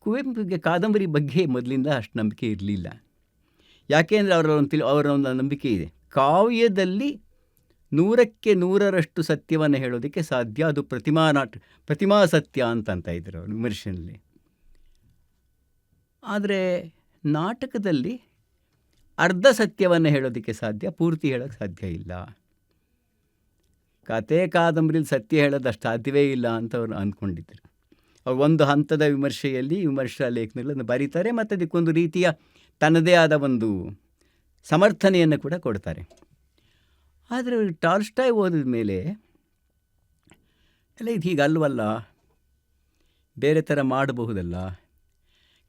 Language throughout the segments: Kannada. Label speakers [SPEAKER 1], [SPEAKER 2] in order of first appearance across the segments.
[SPEAKER 1] ಕುವೆಂಪುಗೆ ಕಾದಂಬರಿ ಬಗ್ಗೆ ಮೊದಲಿಂದ ಅಷ್ಟು ನಂಬಿಕೆ ಇರಲಿಲ್ಲ. ಯಾಕೆಂದರೆ ಅವರ ಒಂದು ನಂಬಿಕೆ ಇದೆ, ಕಾವ್ಯದಲ್ಲಿ 100ಕ್ಕೆ 100ರಷ್ಟು ಸತ್ಯವನ್ನು ಹೇಳೋದಕ್ಕೆ ಸಾಧ್ಯ, ಅದು ಪ್ರತಿಮಾ ಸತ್ಯ ಅಂತ ಇದ್ರು ಅವರು ವಿಮರ್ಶೆಯಲ್ಲಿ. ಆದರೆ ನಾಟಕದಲ್ಲಿ ಅರ್ಧ ಸತ್ಯವನ್ನು ಹೇಳೋದಕ್ಕೆ ಸಾಧ್ಯ, ಪೂರ್ತಿ ಹೇಳೋಕ್ಕೆ ಸಾಧ್ಯ ಇಲ್ಲ. ಕತೆ ಕಾದಂಬರಿಲಿ ಸತ್ಯ ಹೇಳೋದು ಅಷ್ಟು ಸಾಧ್ಯವೇ ಇಲ್ಲ ಅಂತ ಅವರು ಅಂದ್ಕೊಂಡಿದ್ದರು. ಅವ್ರು ಒಂದು ಹಂತದ ವಿಮರ್ಶಾ ಲೇಖನಗಳನ್ನು ಬರೀತಾರೆ ಮತ್ತು ಅದಕ್ಕೊಂದು ರೀತಿಯ ತನ್ನದೇ ಆದ ಒಂದು ಸಮರ್ಥನೆಯನ್ನು ಕೂಡ ಕೊಡ್ತಾರೆ. ಆದರೆ ಟಾಲ್ಸ್ಟಾಯ್ ಓದಿದ ಮೇಲೆ ಎಲ್ಲ ಇದು ಹೀಗಲ್ವಲ್ಲ, ಬೇರೆ ಥರ ಮಾಡಬಹುದಲ್ಲ,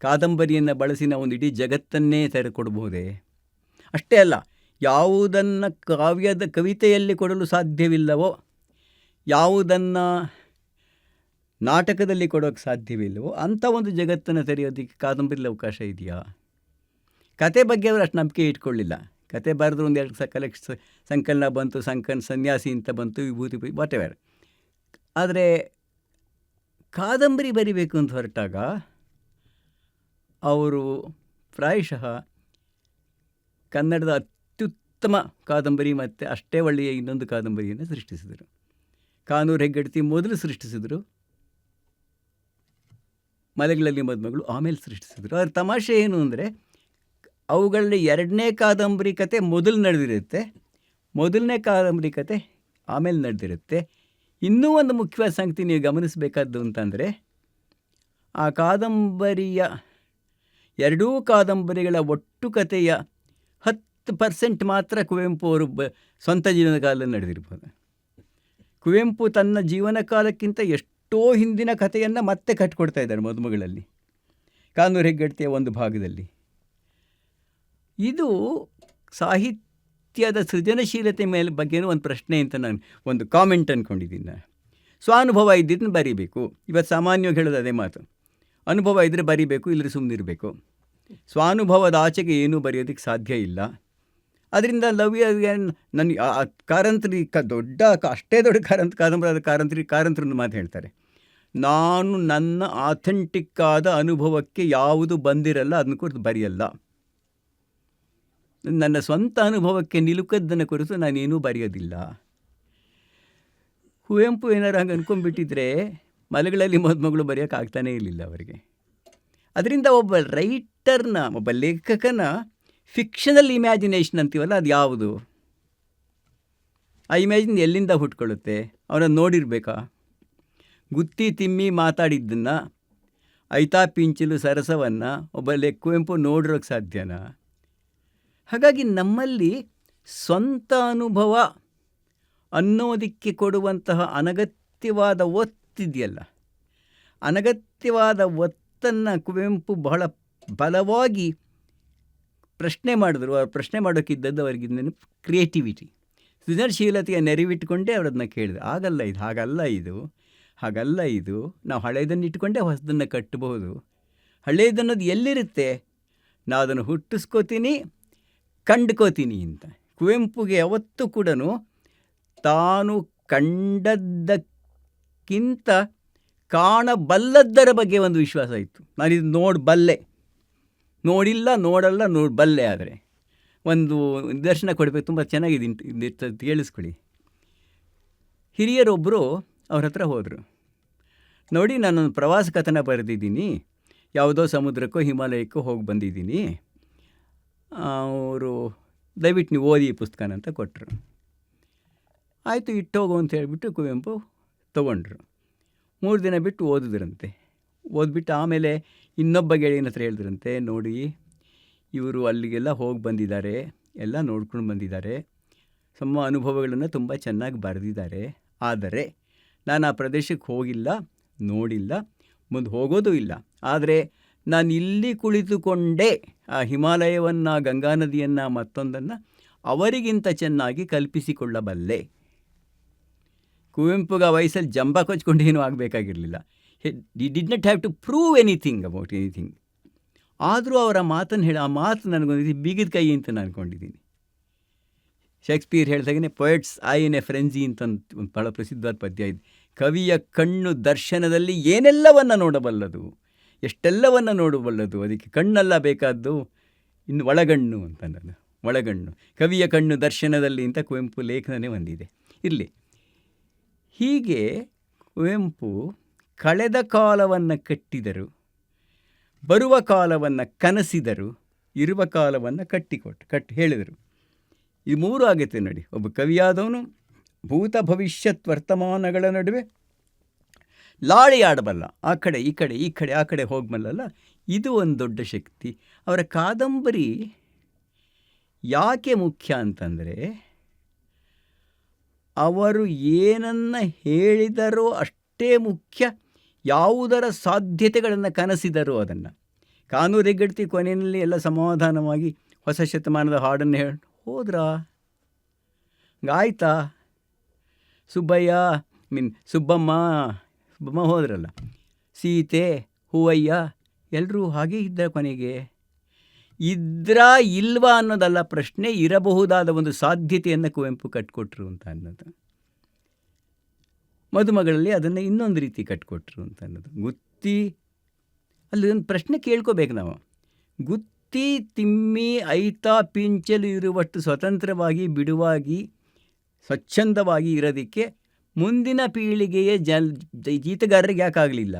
[SPEAKER 1] ಕಾದಂಬರಿಯನ್ನು ಬಳಸಿ ನಾವು ಒಂದು ಇಡೀ ಜಗತ್ತನ್ನೇ ತೆರೆಕೊಡಬಹುದೇ, ಅಷ್ಟೇ ಅಲ್ಲ, ಯಾವುದನ್ನು ಕವಿತೆಯಲ್ಲಿ ಕೊಡಲು ಸಾಧ್ಯವಿಲ್ಲವೋ, ಯಾವುದನ್ನು ನಾಟಕದಲ್ಲಿ ಕೊಡೋಕ್ಕೆ ಸಾಧ್ಯವಿಲ್ಲವೋ ಅಂಥ ಒಂದು ಜಗತ್ತನ್ನು ತೆರೆಯೋದಕ್ಕೆ ಕಾದಂಬರಿಲಿ ಅವಕಾಶ ಇದೆಯಾ? ಕತೆ ಬಗ್ಗೆ ಅವರು ಅಷ್ಟು ನಂಬಿಕೆ ಇಟ್ಕೊಳ್ಳಿಲ್ಲ. ಕತೆ ಬರೆದ್ರು ಒಂದೆರಡು ಸಂಕಲನ ಬಂತು, ಸನ್ಯಾಸಿ ಅಂತ ಬಂತು, ವಿಭೂತಿ ವಾಟ್ ಎವರ್. ಆದರೆ ಕಾದಂಬರಿ ಬರಿಬೇಕು ಅಂತ ಹೊರಟಾಗ ಅವರು ಪ್ರಾಯಶಃ ಕನ್ನಡದ ಅತ್ಯುತ್ತಮ ಕಾದಂಬರಿ ಮತ್ತು ಅಷ್ಟೇ ಒಳ್ಳೆಯ ಇನ್ನೊಂದು ಕಾದಂಬರಿಯನ್ನು ಸೃಷ್ಟಿಸಿದರು. ಕಾನೂರು ಹೆಗ್ಗಡತಿ ಮೊದಲು ಸೃಷ್ಟಿಸಿದರು, ಮಲೆಗಳಲ್ಲಿ ಮದುಮಗಳು ಆಮೇಲೆ ಸೃಷ್ಟಿಸಿದರು. ಅದರ ತಮಾಷೆ ಏನು ಅಂದರೆ, ಅವುಗಳಲ್ಲಿ 2ನೇ ಕಾದಂಬರಿ ಕತೆ ಮೊದಲು ನಡೆದಿರುತ್ತೆ, ಮೊದಲನೇ ಕಾದಂಬರಿ ಕತೆ ಆಮೇಲೆ ನಡೆದಿರುತ್ತೆ. ಇನ್ನೂ ಒಂದು ಮುಖ್ಯವಾದ ಸಂಗತಿ ನೀವು ಗಮನಿಸಬೇಕಾದ್ದು ಅಂತಂದರೆ, ಆ ಕಾದಂಬರಿಯ 2 ಕಾದಂಬರಿಗಳ ಒಟ್ಟು ಕಥೆಯ 10% ಮಾತ್ರ ಕುವೆಂಪು ಅವರು ಸ್ವಂತ ಜೀವನ ಕಾಲದಲ್ಲಿ ನಡೆದಿರ್ಬೋದು. ಕುವೆಂಪು ತನ್ನ ಜೀವನ ಕಾಲಕ್ಕಿಂತ ಎಷ್ಟೋ ಹಿಂದಿನ ಕಥೆಯನ್ನು ಮತ್ತೆ ಕಟ್ಟಿಕೊಡ್ತಾ ಇದ್ದಾರೆ ಮದುಮಗಳಲ್ಲಿ, ಕಾನೂರು ಹೆಗ್ಗಡತಿಯ ಒಂದು ಭಾಗದಲ್ಲಿ. ಇದು ಸಾಹಿತ್ಯದ ಸೃಜನಶೀಲತೆ ಬಗ್ಗೆನೂ ಒಂದು ಪ್ರಶ್ನೆ ಅಂತ ನಾನು ಒಂದು ಕಾಮೆಂಟ್ ಅಂದ್ಕೊಂಡಿದ್ದೀನಿ. ಸ್ವಾನುಭವ ಇದ್ದಿದ್ದನ್ನು ಬರೀಬೇಕು. ಇವತ್ತು ಸಾಮಾನ್ಯವಾಗಿ ಹೇಳೋದು ಅದೇ ಮಾತು, ಅನುಭವ ಇದ್ದರೆ ಬರೀಬೇಕು, ಇಲ್ಲದ್ರೆ ಸುಮ್ಮನಿರಬೇಕು. ಸ್ವಾನುಭವದ ಆಚೆಗೆ ಏನೂ ಬರೆಯೋದಕ್ಕೆ ಸಾಧ್ಯ ಇಲ್ಲ. ಅದರಿಂದ ನನ್ನ ಕಾರಂತರಿ ಅಷ್ಟೇ ದೊಡ್ಡ ಕಾದಂಬರಿ ಕಾರಂತರನ್ನು ಮಾತು ಹೇಳ್ತಾರೆ, ನಾನು ನನ್ನ ಆಥೆಂಟಿಕ್ ಆದ ಅನುಭವಕ್ಕೆ ಯಾವುದು ಬಂದಿರಲ್ಲ ಅದನ್ನು ಕುರಿತು ಬರೆಯಲ್ಲ, ನನ್ನ ಸ್ವಂತ ಅನುಭವಕ್ಕೆ ನಿಲುಕದ್ದನ್ನು ಕುರಿತು ನಾನೇನೂ ಬರೆಯೋದಿಲ್ಲ. ಕುವೆಂಪು ಏನಾರು ಹಂಗೆ ಅಂದ್ಕೊಂಡ್ಬಿಟ್ಟಿದ್ರೆ ಮಲೆಗಳಲ್ಲಿ ಮದುಮಗಳು ಬರೆಯೋಕೆ ಆಗ್ತಾನೇ ಇರಲಿಲ್ಲ ಅವರಿಗೆ. ಅದರಿಂದ ಒಬ್ಬ ರೈಟರ್ನ, ಒಬ್ಬ ಲೇಖಕನ ಫಿಕ್ಷನಲ್ ಇಮ್ಯಾಜಿನೇಷನ್ ಅಂತೀವಲ್ಲ, ಅದು ಯಾವುದು? ಆ ಇಮ್ಯಾಜಿನ್ ಎಲ್ಲಿಂದ ಹುಟ್ಕೊಳ್ಳುತ್ತೆ? ಅವನನ್ನು ನೋಡಿರಬೇಕಾ? ಗುತ್ತಿ ತಿಮ್ಮಿ ಮಾತಾಡಿದ್ದನ್ನು, ಐತಾ ಪಿಂಚಲು ಸರಸವನ್ನು ಒಬ್ಬ ಕುವೆಂಪು ನೋಡಿರೋಕ್ಕೆ ಸಾಧ್ಯನಾ? ಹಾಗಾಗಿ ನಮ್ಮಲ್ಲಿ ಸ್ವಂತ ಅನುಭವ ಅನ್ನೋದಕ್ಕೆ ಕೊಡುವಂತಹ ಅನಗತ್ಯವಾದ ಒತ್ತಿದೆಯಲ್ಲ, ಅನಗತ್ಯವಾದ ಒತ್ತನ್ನು ಕುವೆಂಪು ಬಹಳ ಬಲವಾಗಿ ಪ್ರಶ್ನೆ ಮಾಡಿದ್ರು. ಅವ್ರು ಪ್ರಶ್ನೆ ಮಾಡೋಕ್ಕಿದ್ದದ್ದು ಅವರಿಗಿಂತ ಕ್ರಿಯೇಟಿವಿಟಿ, ಸೃಜನಶೀಲತೆಯ ನೆರವಿಟ್ಟುಕೊಂಡೇ ಅವರದನ್ನ ಕೇಳಿದ್ರು. ಹಾಗಲ್ಲ ಇದು, ನಾವು ಹಳೆಯದನ್ನು ಇಟ್ಕೊಂಡೇ ಹೊಸದನ್ನು ಕಟ್ಟಬಹುದು. ಹಳೆಯದನ್ನೋದು ಎಲ್ಲಿರುತ್ತೆ? ನಾವು ಅದನ್ನು ಹುಟ್ಟಿಸ್ಕೋತೀನಿ, ಕಂಡ್ಕೋತೀನಿ ಅಂತ. ಕುವೆಂಪುಗೆ ಯಾವತ್ತೂ ಕೂಡ ತಾನು ಕಂಡದ್ದಕ್ಕಿಂತ ಕಾಣಬಲ್ಲದ್ದರ ಬಗ್ಗೆ ಒಂದು ವಿಶ್ವಾಸ ಇತ್ತು. ನಾನಿದು ನೋಡಬಲ್ಲೆ, ನೋಡಬಲ್ಲೆ. ಆದರೆ ಒಂದು ನಿದರ್ಶನ ಕೊಡಬೇಕು, ತುಂಬ ಚೆನ್ನಾಗಿದೆ, ಕೇಳಿಸ್ಕೊಳ್ಳಿ. ಹಿರಿಯರೊಬ್ಬರು ಅವ್ರ ಹತ್ರ ಹೋದರು. ನೋಡಿ, ನಾನೊಂದು ಪ್ರವಾಸ ಕಥನ ಬರೆದಿದ್ದೀನಿ, ಯಾವುದೋ ಸಮುದ್ರಕ್ಕೋ ಹಿಮಾಲಯಕ್ಕೋ ಹೋಗಿ ಬಂದಿದ್ದೀನಿ, ಅವರು ದಯವಿಟ್ಟು ನೀವು ಓದಿ ಈ ಪುಸ್ತಕನ ಅಂತ ಕೊಟ್ಟರು. ಆಯಿತು, ಇಟ್ಟೋಗು ಅಂತ ಹೇಳಿಬಿಟ್ಟು ಕುವೆಂಪು ತೊಗೊಂಡ್ರು. 3 ದಿನ ಬಿಟ್ಟು ಓದಿದ್ರಂತೆ. ಓದ್ಬಿಟ್ಟು ಆಮೇಲೆ ಇನ್ನೊಬ್ಬ ಗೆಳೆಯನ ಹತ್ರ ಹೇಳಿದ್ರಂತೆ, ನೋಡಿ ಇವರು ಅಲ್ಲಿಗೆಲ್ಲ ಹೋಗಿ ಬಂದಿದ್ದಾರೆ, ಎಲ್ಲ ನೋಡ್ಕೊಂಡು ಬಂದಿದ್ದಾರೆ, ತಮ್ಮ ಅನುಭವಗಳನ್ನು ತುಂಬ ಚೆನ್ನಾಗಿ ಬರೆದಿದ್ದಾರೆ. ಆದರೆ ನಾನು ಆ ಪ್ರದೇಶಕ್ಕೆ ಹೋಗಿಲ್ಲ, ನೋಡಿಲ್ಲ, ಮುಂದೆ ಹೋಗೋದೂ ಇಲ್ಲ. ಆದರೆ ನಾನು ಇಲ್ಲಿ ಕುಳಿತುಕೊಂಡೇ ಆ ಹಿಮಾಲಯವನ್ನು, ಗಂಗಾ ನದಿಯನ್ನು, ಮತ್ತೊಂದನ್ನು ಅವರಿಗಿಂತ ಚೆನ್ನಾಗಿ ಕಲ್ಪಿಸಿಕೊಳ್ಳಬಲ್ಲೆ. ಕುವೆಂಪುಗೆ ಆ ವಯಸ್ಸಲ್ಲಿ ಜಂಬ ಕೊಚ್ಕೊಂಡು ಏನೂ ಆಗಬೇಕಾಗಿರಲಿಲ್ಲ. ಡಿ did not have to prove anything about anything. ಆದರೂ ಅವರ ಮಾತನ್ನು ಹೇಳಿ, ಆ ಮಾತು ನನಗೊಂದು ಬೀಗದ ಕೈ ಅಂತ ನಾನು ಅಂದ್ಕೊಂಡಿದ್ದೀನಿ. ಶೇಕ್ಸ್ಪಿಯರ್ ಹೇಳ್ದಾಗೇ poet's eye in a frenzy ಅಂತ ಒಂದು ಬಹಳ ಪ್ರಸಿದ್ಧವಾದ ಪದ್ಯ ಇದೆ. ಕವಿಯ ಕಣ್ಣು ದರ್ಶನದಲ್ಲಿ ಏನೆಲ್ಲವನ್ನು ನೋಡಬಲ್ಲದು, ಎಷ್ಟೆಲ್ಲವನ್ನು ನೋಡಬಲ್ಲದು. ಅದಕ್ಕೆ ಕಣ್ಣಲ್ಲ ಬೇಕಾದ್ದು, ಇನ್ನು ಒಳಗಣ್ಣು ಅಂತ ನಾನು. ಒಳಗಣ್ಣು, ಕವಿಯ ಕಣ್ಣು ದರ್ಶನದಲ್ಲಿ ಅಂತ ಕುವೆಂಪು ಲೇಖನನೇ ಒಂದಿದೆ. ಇರಲಿ. ಹೀಗೆ ಕುವೆಂಪು ಕಳೆದ ಕಾಲವನ್ನು ಕಟ್ಟಿದರು, ಬರುವ ಕಾಲವನ್ನು ಕನಸಿದರು, ಇರುವ ಕಾಲವನ್ನು ಕಟ್ಟಿ ಹೇಳಿದರು. ಈ ಮೂರು ಆಗುತ್ತೆ ನೋಡಿ. ಒಬ್ಬ ಕವಿಯಾದವನು ಭೂತ ಭವಿಷ್ಯತ್ ವರ್ತಮಾನಗಳ ನಡುವೆ ಲಾಳಿ ಆಡಬಲ್ಲ. ಆ ಕಡೆ ಈ ಕಡೆ, ಈ ಕಡೆ ಆ ಕಡೆ ಹೋಗಬಲ್ಲಲ್ಲ. ಇದು ಒಂದು ದೊಡ್ಡ ಶಕ್ತಿ. ಅವರ ಕಾದಂಬರಿ ಯಾಕೆ ಮುಖ್ಯ ಅಂತಂದರೆ, ಅವರು ಏನನ್ನು ಹೇಳಿದರೋ ಅಷ್ಟೇ ಮುಖ್ಯ, ಯಾವುದರ ಸಾಧ್ಯತೆಗಳನ್ನು ಕನಸಿದರೋ ಅದನ್ನು. ಕಾನೂರು ಹೆಗ್ಗಡ್ತಿ ಕೊನೆಯಲ್ಲಿ ಎಲ್ಲ ಸಮಾಧಾನವಾಗಿ ಹೊಸ ಶತಮಾನದ ಹಾಡನ್ನು ಹೋದ್ರಾ, ಆಯ್ತಾ, ಸುಬ್ಬಮ್ಮ ಹೋದ್ರಲ್ಲ, ಸೀತೆ, ಹೂವಯ್ಯ ಎಲ್ಲರೂ ಹಾಗೇ ಇದ್ದ. ಕೊನೆಗೆ ಇದ್ರಾ ಇಲ್ವಾ ಅನ್ನೋದಲ್ಲ ಪ್ರಶ್ನೆ, ಇರಬಹುದಾದ ಒಂದು ಸಾಧ್ಯತೆಯನ್ನು ಕುವೆಂಪು ಕಟ್ಕೊಟ್ರು ಅಂತ ಅನ್ನೋದು. ಮದುಮಗಳಲ್ಲಿ ಅದನ್ನು ಇನ್ನೊಂದು ರೀತಿ ಕಟ್ಕೊಟ್ರು ಅಂತ ಅನ್ನೋದು. ಗುತ್ತಿ ಅಲ್ಲಿ ಒಂದು ಪ್ರಶ್ನೆ ಕೇಳ್ಕೋಬೇಕು ನಾವು. ಗುತ್ತಿ, ತಿಮ್ಮಿ, ಐತ, ಪಿಂಚಲು ಇರುವಷ್ಟು ಸ್ವತಂತ್ರವಾಗಿ, ಬಿಡುವಾಗಿ, ಸ್ವಚ್ಛಂದವಾಗಿ ಇರೋದಕ್ಕೆ ಮುಂದಿನ ಪೀಳಿಗೆಯ ಗೀತಗಾರರಿಗೆ ಯಾಕಾಗಲಿಲ್ಲ?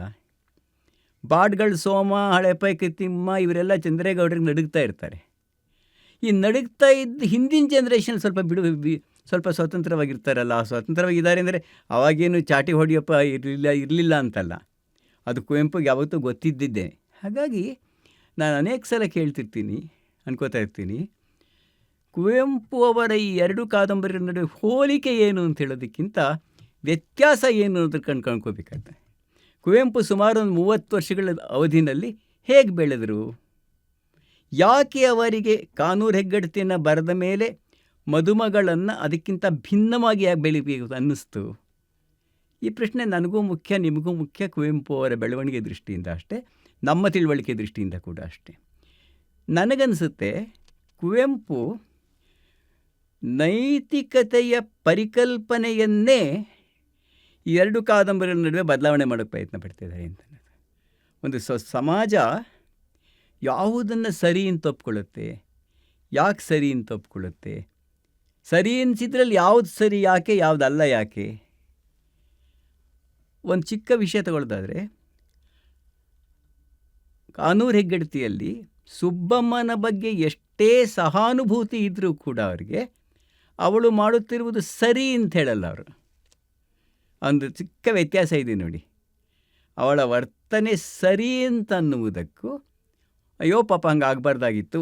[SPEAKER 1] ಬಾಡ್ಗಳು ಸೋಮ, ಹಳೆಪೈಕ ತಿಮ್ಮ ಇವರೆಲ್ಲ ಚಂದ್ರೇಗೌಡರಿಗೆ ನಡುಗ್ತಾ ಇರ್ತಾರೆ. ಈ ನಡುಗ್ತಾ ಇದ್ದ ಹಿಂದಿನ ಜನ್ರೇಷನ್ ಸ್ವಲ್ಪ ಸ್ವತಂತ್ರವಾಗಿರ್ತಾರಲ್ಲ. ಸ್ವತಂತ್ರವಾಗಿದ್ದಾರೆ ಅಂದರೆ ಅವಾಗೇನು ಚಾಟಿ ಹೊಡೆಯಪ್ಪ ಇರಲಿಲ್ಲ ಅಂತಲ್ಲ, ಅದು ಕುವೆಂಪುಗೆ ಯಾವತ್ತೂ ಗೊತ್ತಿದ್ದಿದ್ದೆ. ಹಾಗಾಗಿ ನಾನು ಅನೇಕ ಸಲ ಕೇಳ್ತಿರ್ತೀನಿ, ಅನ್ಕೋತಾ ಇರ್ತೀನಿ, ಕುವೆಂಪು ಅವರ ಈ ಎರಡು ಕಾದಂಬರಿ ನಡುವೆ ಹೋಲಿಕೆ ಏನು ಅಂತ ಹೇಳೋದಕ್ಕಿಂತ ವ್ಯತ್ಯಾಸ ಏನು ಅಂತ ಕಂಡ್ಕೋಬೇಕಾಗ್ತದೆ. ಕುವೆಂಪು ಸುಮಾರು ಒಂದು 30 ವರ್ಷಗಳ ಅವಧಿನಲ್ಲಿ ಹೇಗೆ ಬೆಳೆದರು? ಯಾಕೆ ಅವರಿಗೆ ಕಾನೂರು ಹೆಗ್ಗಡ್ತಿಯನ್ನು ಬರೆದ ಮೇಲೆ ಮದುಮಗಳನ್ನು ಅದಕ್ಕಿಂತ ಭಿನ್ನವಾಗಿ ಯಾಕೆ ಬೆಳಿಬೇಕು ಅನ್ನಿಸ್ತು? ಈ ಪ್ರಶ್ನೆ ನನಗೂ ಮುಖ್ಯ, ನಿಮಗೂ ಮುಖ್ಯ. ಕುವೆಂಪು ಅವರ ಬೆಳವಣಿಗೆ ದೃಷ್ಟಿಯಿಂದ ಅಷ್ಟೇ, ನಮ್ಮ ತಿಳುವಳಿಕೆ ದೃಷ್ಟಿಯಿಂದ ಕೂಡ ಅಷ್ಟೇ. ನನಗನ್ನಿಸುತ್ತೆ ಕುವೆಂಪು ನೈತಿಕತೆಯ ಪರಿಕಲ್ಪನೆಯನ್ನೇ ಈ ಎರಡು ಕಾದಂಬರಿಗಳ ನಡುವೆ ಬದಲಾವಣೆ ಮಾಡೋಕ್ಕೆ ಪ್ರಯತ್ನ ಪಡ್ತಿದ್ದಾರೆ ಅಂತ. ಒಂದು ಸಮಾಜ ಯಾವುದನ್ನು ಸರಿ ಅಂತ ಒಪ್ಕೊಳ್ಳುತ್ತೆ, ಯಾಕೆ ಸರಿ ಅಂತ ಒಪ್ಕೊಳ್ಳುತ್ತೆ, ಸರಿ ಅನಿಸಿದ್ರಲ್ಲಿ ಯಾವುದು ಸರಿ ಯಾಕೆ, ಯಾವುದಲ್ಲ ಯಾಕೆ. ಒಂದು ಚಿಕ್ಕ ವಿಷಯ ತಗೊಳ್ಳೋದಾದರೆ, ಕಾನೂರು ಹೆಗ್ಗಡ್ತಿಯಲ್ಲಿ ಸುಬ್ಬಮ್ಮನ ಬಗ್ಗೆ ಎಷ್ಟೇ ಸಹಾನುಭೂತಿ ಇದ್ದರೂ ಕೂಡ ಅವರಿಗೆ ಅವಳು ಮಾಡುತ್ತಿರುವುದು ಸರಿ ಅಂತ ಹೇಳಲ್ಲ ಅವರು. ಒಂದು ಚಿಕ್ಕ ವ್ಯತ್ಯಾಸ ಇದೆ ನೋಡಿ. ಅವಳ ವರ್ತನೆ ಸರಿ ಅಂತ ಅನ್ನುವುದಕ್ಕೂ ಅಯ್ಯೋ ಪಾಪ ಹಂಗೆ ಆಗಬಾರ್ದಾಗಿತ್ತು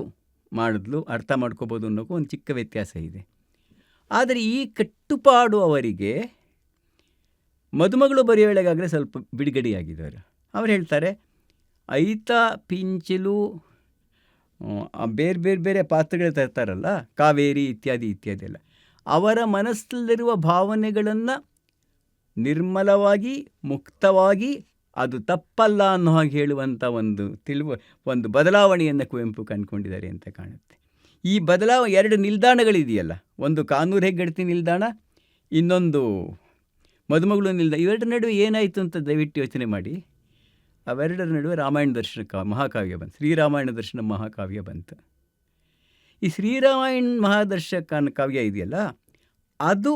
[SPEAKER 1] ಮಾಡಿದ್ಲು ಅರ್ಥ ಮಾಡ್ಕೋಬೋದು ಅನ್ನೋಕ್ಕೂ ಒಂದು ಚಿಕ್ಕ ವ್ಯತ್ಯಾಸ ಇದೆ. ಆದರೆ ಈ ಕಟ್ಟುಪಾಡು ಅವರಿಗೆ ಮದುಮಗಳು ಬರೆಯೋ ವೇಳೆಗಾಗಲೇ ಸ್ವಲ್ಪ ಬಿಡುಗಡೆಯಾಗಿದ್ದಾರೆ. ಅವ್ರು ಹೇಳ್ತಾರೆ, ಐತ, ಪಿಂಚಲು, ಬೇರೆ ಬೇರೆ ಬೇರೆ ಪಾತ್ರಗಳು ತರ್ತಾರಲ್ಲ, ಕಾವೇರಿ ಇತ್ಯಾದಿ ಇತ್ಯಾದಿ ಎಲ್ಲ, ಅವರ ಮನಸ್ಸಲ್ಲಿರುವ ಭಾವನೆಗಳನ್ನು ನಿರ್ಮಲವಾಗಿ, ಮುಕ್ತವಾಗಿ, ಅದು ತಪ್ಪಲ್ಲ ಅನ್ನೋ ಹಾಗೆ ಹೇಳುವಂಥ ಒಂದು ಬದಲಾವಣೆಯನ್ನು ಕುವೆಂಪು ಕಂಡುಕೊಂಡಿದ್ದಾರೆ ಅಂತ ಕಾಣುತ್ತೆ. ಈ ಎರಡು ನಿಲ್ದಾಣಗಳಿದೆಯಲ್ಲ, ಒಂದು ಕಾನೂರು ಹೆಗ್ಗಡ್ತಿ ನಿಲ್ದಾಣ, ಇನ್ನೊಂದು ಮದುಮಗಳು ನಿಲ್ದಾಣ. ಇವೆರಡರ ನಡುವೆ ಏನಾಯಿತು ಅಂತ ದಯವಿಟ್ಟು ಯೋಚನೆ ಮಾಡಿ. ಅವೆರಡರ ನಡುವೆ ರಾಮಾಯಣ ದರ್ಶನ ಮಹಾಕಾವ್ಯ ಬಂತು, ಶ್ರೀರಾಮಾಯಣ ದರ್ಶನ ಮಹಾಕಾವ್ಯ ಬಂತು. ಈ ಶ್ರೀರಾಮಾಯಣ ಮಹಾದರ್ಶಕ ಕಾವ್ಯ ಇದೆಯಲ್ಲ, ಅದು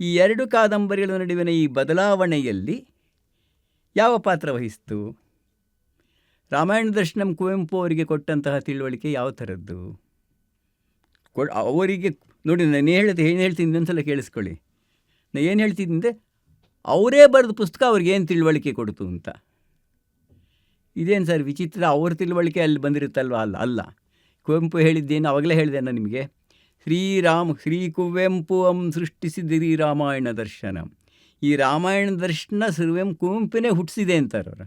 [SPEAKER 1] ಈ ಎರಡು ಕಾದಂಬರಿಗಳ ನಡುವಿನ ಈ ಬದಲಾವಣೆಯಲ್ಲಿ ಯಾವ ಪಾತ್ರ ವಹಿಸ್ತು? ರಾಮಾಯಣ ದರ್ಶನಂ ಕುವೆಂಪು ಅವರಿಗೆ ಕೊಟ್ಟಂತಹ ತಿಳುವಳಿಕೆ ಯಾವ ಥರದ್ದು? ಅವರಿಗೆ ನೋಡಿ, ನಾನು ಏನು ಹೇಳ್ತೀನಿ ಇನ್ನೊಂದ್ಸಲ ಕೇಳಿಸ್ಕೊಳ್ಳಿ. ನಾನು ಏನು ಹೇಳ್ತಿದ್ದೆ, ಅವರೇ ಬರೆದ ಪುಸ್ತಕ ಅವ್ರಿಗೇನು ತಿಳುವಳಿಕೆ ಕೊಡ್ತು ಅಂತ. ಇದೇನು ಸರ್ ವಿಚಿತ್ರ, ಅವ್ರ ತಿಳುವಳಿಕೆ ಅಲ್ಲಿ ಬಂದಿರುತ್ತಲ್ವ? ಅಲ್ಲ. ಕುವೆಂಪು ಹೇಳಿದ್ದೇನು ಅವಾಗಲೇ ಹೇಳಿದೆ ನಾನು ನಿಮಗೆ. ಶ್ರೀ ಕುವೆಂಪು ಸೃಷ್ಟಿಸಿದಿರಿ ರಾಮಾಯಣ ದರ್ಶನ. ಈ ರಾಮಾಯಣ ದರ್ಶನ ಕುವೆಂಪುನೇ ಹುಟ್ಟಿಸಿದೆ ಅಂತಾರವರು.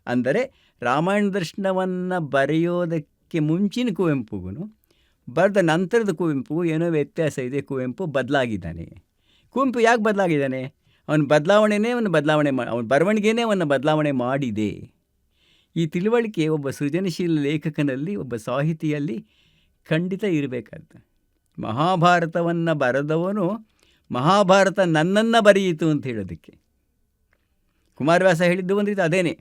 [SPEAKER 1] ಅಂದರೆ ರಾಮಾಯಣ ದರ್ಶನವನ್ನು ಬರೆಯೋದಕ್ಕೆ ಮುಂಚಿನ ಕುವೆಂಪುಗೂ ಬರೆದ ನಂತರದ ಕುವೆಂಪುಗೂ ಏನೋ ವ್ಯತ್ಯಾಸ ಇದೆ. ಕುವೆಂಪು ಬದಲಾಗಿದ್ದಾನೆ. ಕುವೆಂಪು ಯಾಕೆ ಬದಲಾಗಿದ್ದಾನೆ? ಅವನ ಬರವಣಿಗೆನೇ ಅವನ ಬದಲಾವಣೆ ಮಾಡಿದೆ. ಈ ತಿಳುವಳಿಕೆ ಒಬ್ಬ ಸೃಜನಶೀಲ ಲೇಖಕನಲ್ಲಿ, ಒಬ್ಬ ಸಾಹಿತಿಯಲ್ಲಿ ಖಂಡಿತ ಇರಬೇಕಾದ. ಮಹಾಭಾರತವನ್ನು ಬರೆದವನು ಮಹಾಭಾರತ ನನ್ನನ್ನು ಬರೆಯಿತು ಅಂತ ಹೇಳೋದಕ್ಕೆ ಕುಮಾರವ್ಯಾಸ ಹೇಳಿದ್ದು ಒಂದು ರೀತಿ ಅದೇನೆ.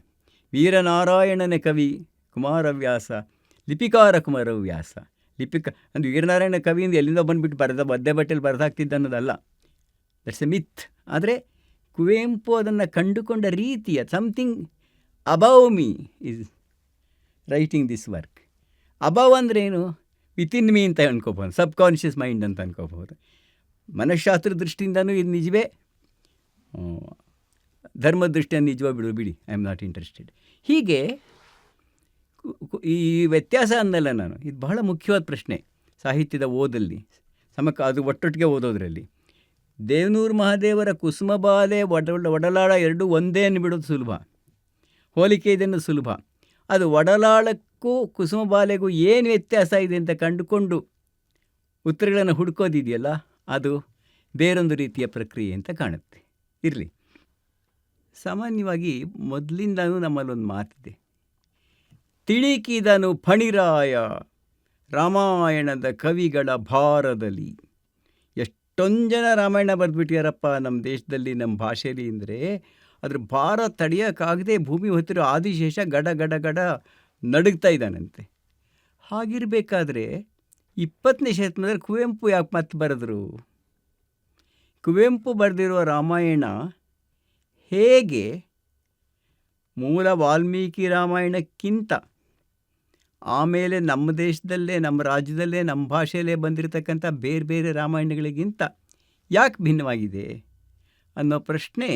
[SPEAKER 1] ವೀರನಾರಾಯಣನ ಕವಿ ಕುಮಾರವ್ಯಾಸ, ಲಿಪಿಕಾರ ಕುಮಾರವ್ಯಾಸ. ಅಂದರೆ ವೀರನಾರಾಯಣ ಕವಿಯಿಂದ ಎಲ್ಲಿಂದ ಬಂದುಬಿಟ್ಟು ಒದ್ದೆ ಬಟ್ಟೆಯಲ್ಲಿ ಬರೆದಾಗ್ತಿದ್ದ ಅನ್ನೋದಲ್ಲ, ದಟ್ಸ್ ಎ ಮಿತ್. ಆದರೆ ಕುವೆಂಪು ಅದನ್ನು ಕಂಡುಕೊಂಡ ರೀತಿಯ something above me is writing this work. Above ಅಂದ್ರೇನು? ವಿತಿನ್ ಮೀ ಅಂತ ಅನ್ಕೋಬೋದು, ಸಬ್ ಕಾನ್ಷಿಯಸ್ ಮೈಂಡ್ ಅಂತ ಅನ್ಕೋಬೋದು. ಮನಃಶಾಸ್ತ್ರ ದೃಷ್ಟಿಯಿಂದನೂ ಇದು ನಿಜವೇ, ಧರ್ಮದ ದೃಷ್ಟಿಯಿಂದ ನಿಜವೇ ಬಿಡಿ, ಐ ಆಮ್ ನಾಟ್ ಇಂಟ್ರೆಸ್ಟೆಡ್. ಹೀಗೆ ಈ ವ್ಯತ್ಯಾಸ ಅಂದಲ್ಲ ನಾನು, ಇದು ಬಹಳ ಮುಖ್ಯವಾದ ಪ್ರಶ್ನೆ ಸಾಹಿತ್ಯದ ಓದಲ್ಲಿ, ಅದು ಒಟ್ಟೊಟ್ಟಿಗೆ ಓದೋದ್ರಲ್ಲಿ. ದೇವನೂರು ಮಹಾದೇವರ ಕುಸುಮಬಾಲೆ ಒಡಲಾಳ ಎರಡೂ ಒಂದೇ ಅಂದ್ಬಿಡೋದು ಸುಲಭ, ಹೋಲಿಕೆ ಇದನ್ನು ಸುಲಭ. ಅದು ಒಡಲಾಳಕ್ಕೂ ಕುಸುಮಬಾಲೆಗೂ ಏನು ವ್ಯತ್ಯಾಸ ಇದೆ ಅಂತ ಕಂಡುಕೊಂಡು ಉತ್ತರಗಳನ್ನು ಹುಡುಕೋದಿದೆಯಲ್ಲ, ಅದು ಬೇರೊಂದು ರೀತಿಯ ಪ್ರಕ್ರಿಯೆ ಅಂತ ಕಾಣುತ್ತೆ. ಇರಲಿ, ಸಾಮಾನ್ಯವಾಗಿ ಮೊದಲಿಂದನೂ ನಮ್ಮಲ್ಲೊಂದು ಮಾತಿದೆ, ತಿಳಿಕಿದನು ಫಣಿರಾಯ ರಾಮಾಯಣದ ಕವಿಗಳ ಭಾರದಲ್ಲಿ. ಎಷ್ಟೊಂದು ಜನ ರಾಮಾಯಣ ಬರೆದ್ಬಿಟ್ಟಿಯಾರಪ್ಪ ನಮ್ಮ ದೇಶದಲ್ಲಿ, ನಮ್ಮ ಭಾಷೆಯಲ್ಲಿ. ಅಂದರೆ ಅದ್ರ ಭಾರ ತಡೆಯೋಕ್ಕಾಗದೆ ಭೂಮಿ ಹೊತ್ತಿರೋ ಆದಿಶೇಷ ಗಡ ಗಡ ಗಡ ನಡುಗ್ತಾ ಇದ್ದಾನಂತೆ. ಹಾಗಿರಬೇಕಾದ್ರೆ 20ನೇ ಶತಮಾನದಲ್ಲಿ ಕುವೆಂಪು ಯಾಕೆ ಮತ್ತೆ ಬರೆದ್ರು? ಕುವೆಂಪು ಬರೆದಿರುವ ರಾಮಾಯಣ ಹೇಗೆ ಮೂಲ ವಾಲ್ಮೀಕಿ ರಾಮಾಯಣಕ್ಕಿಂತ ಆಮೇಲೆ ನಮ್ಮ ದೇಶದಲ್ಲೇ, ನಮ್ಮ ರಾಜ್ಯದಲ್ಲೇ, ನಮ್ಮ ಭಾಷೆಯಲ್ಲೇ ಬಂದಿರತಕ್ಕಂಥ ಬೇರೆ ಬೇರೆ ರಾಮಾಯಣಗಳಿಗಿಂತ ಯಾಕೆ ಭಿನ್ನವಾಗಿದೆ ಅನ್ನೋ ಪ್ರಶ್ನೆ,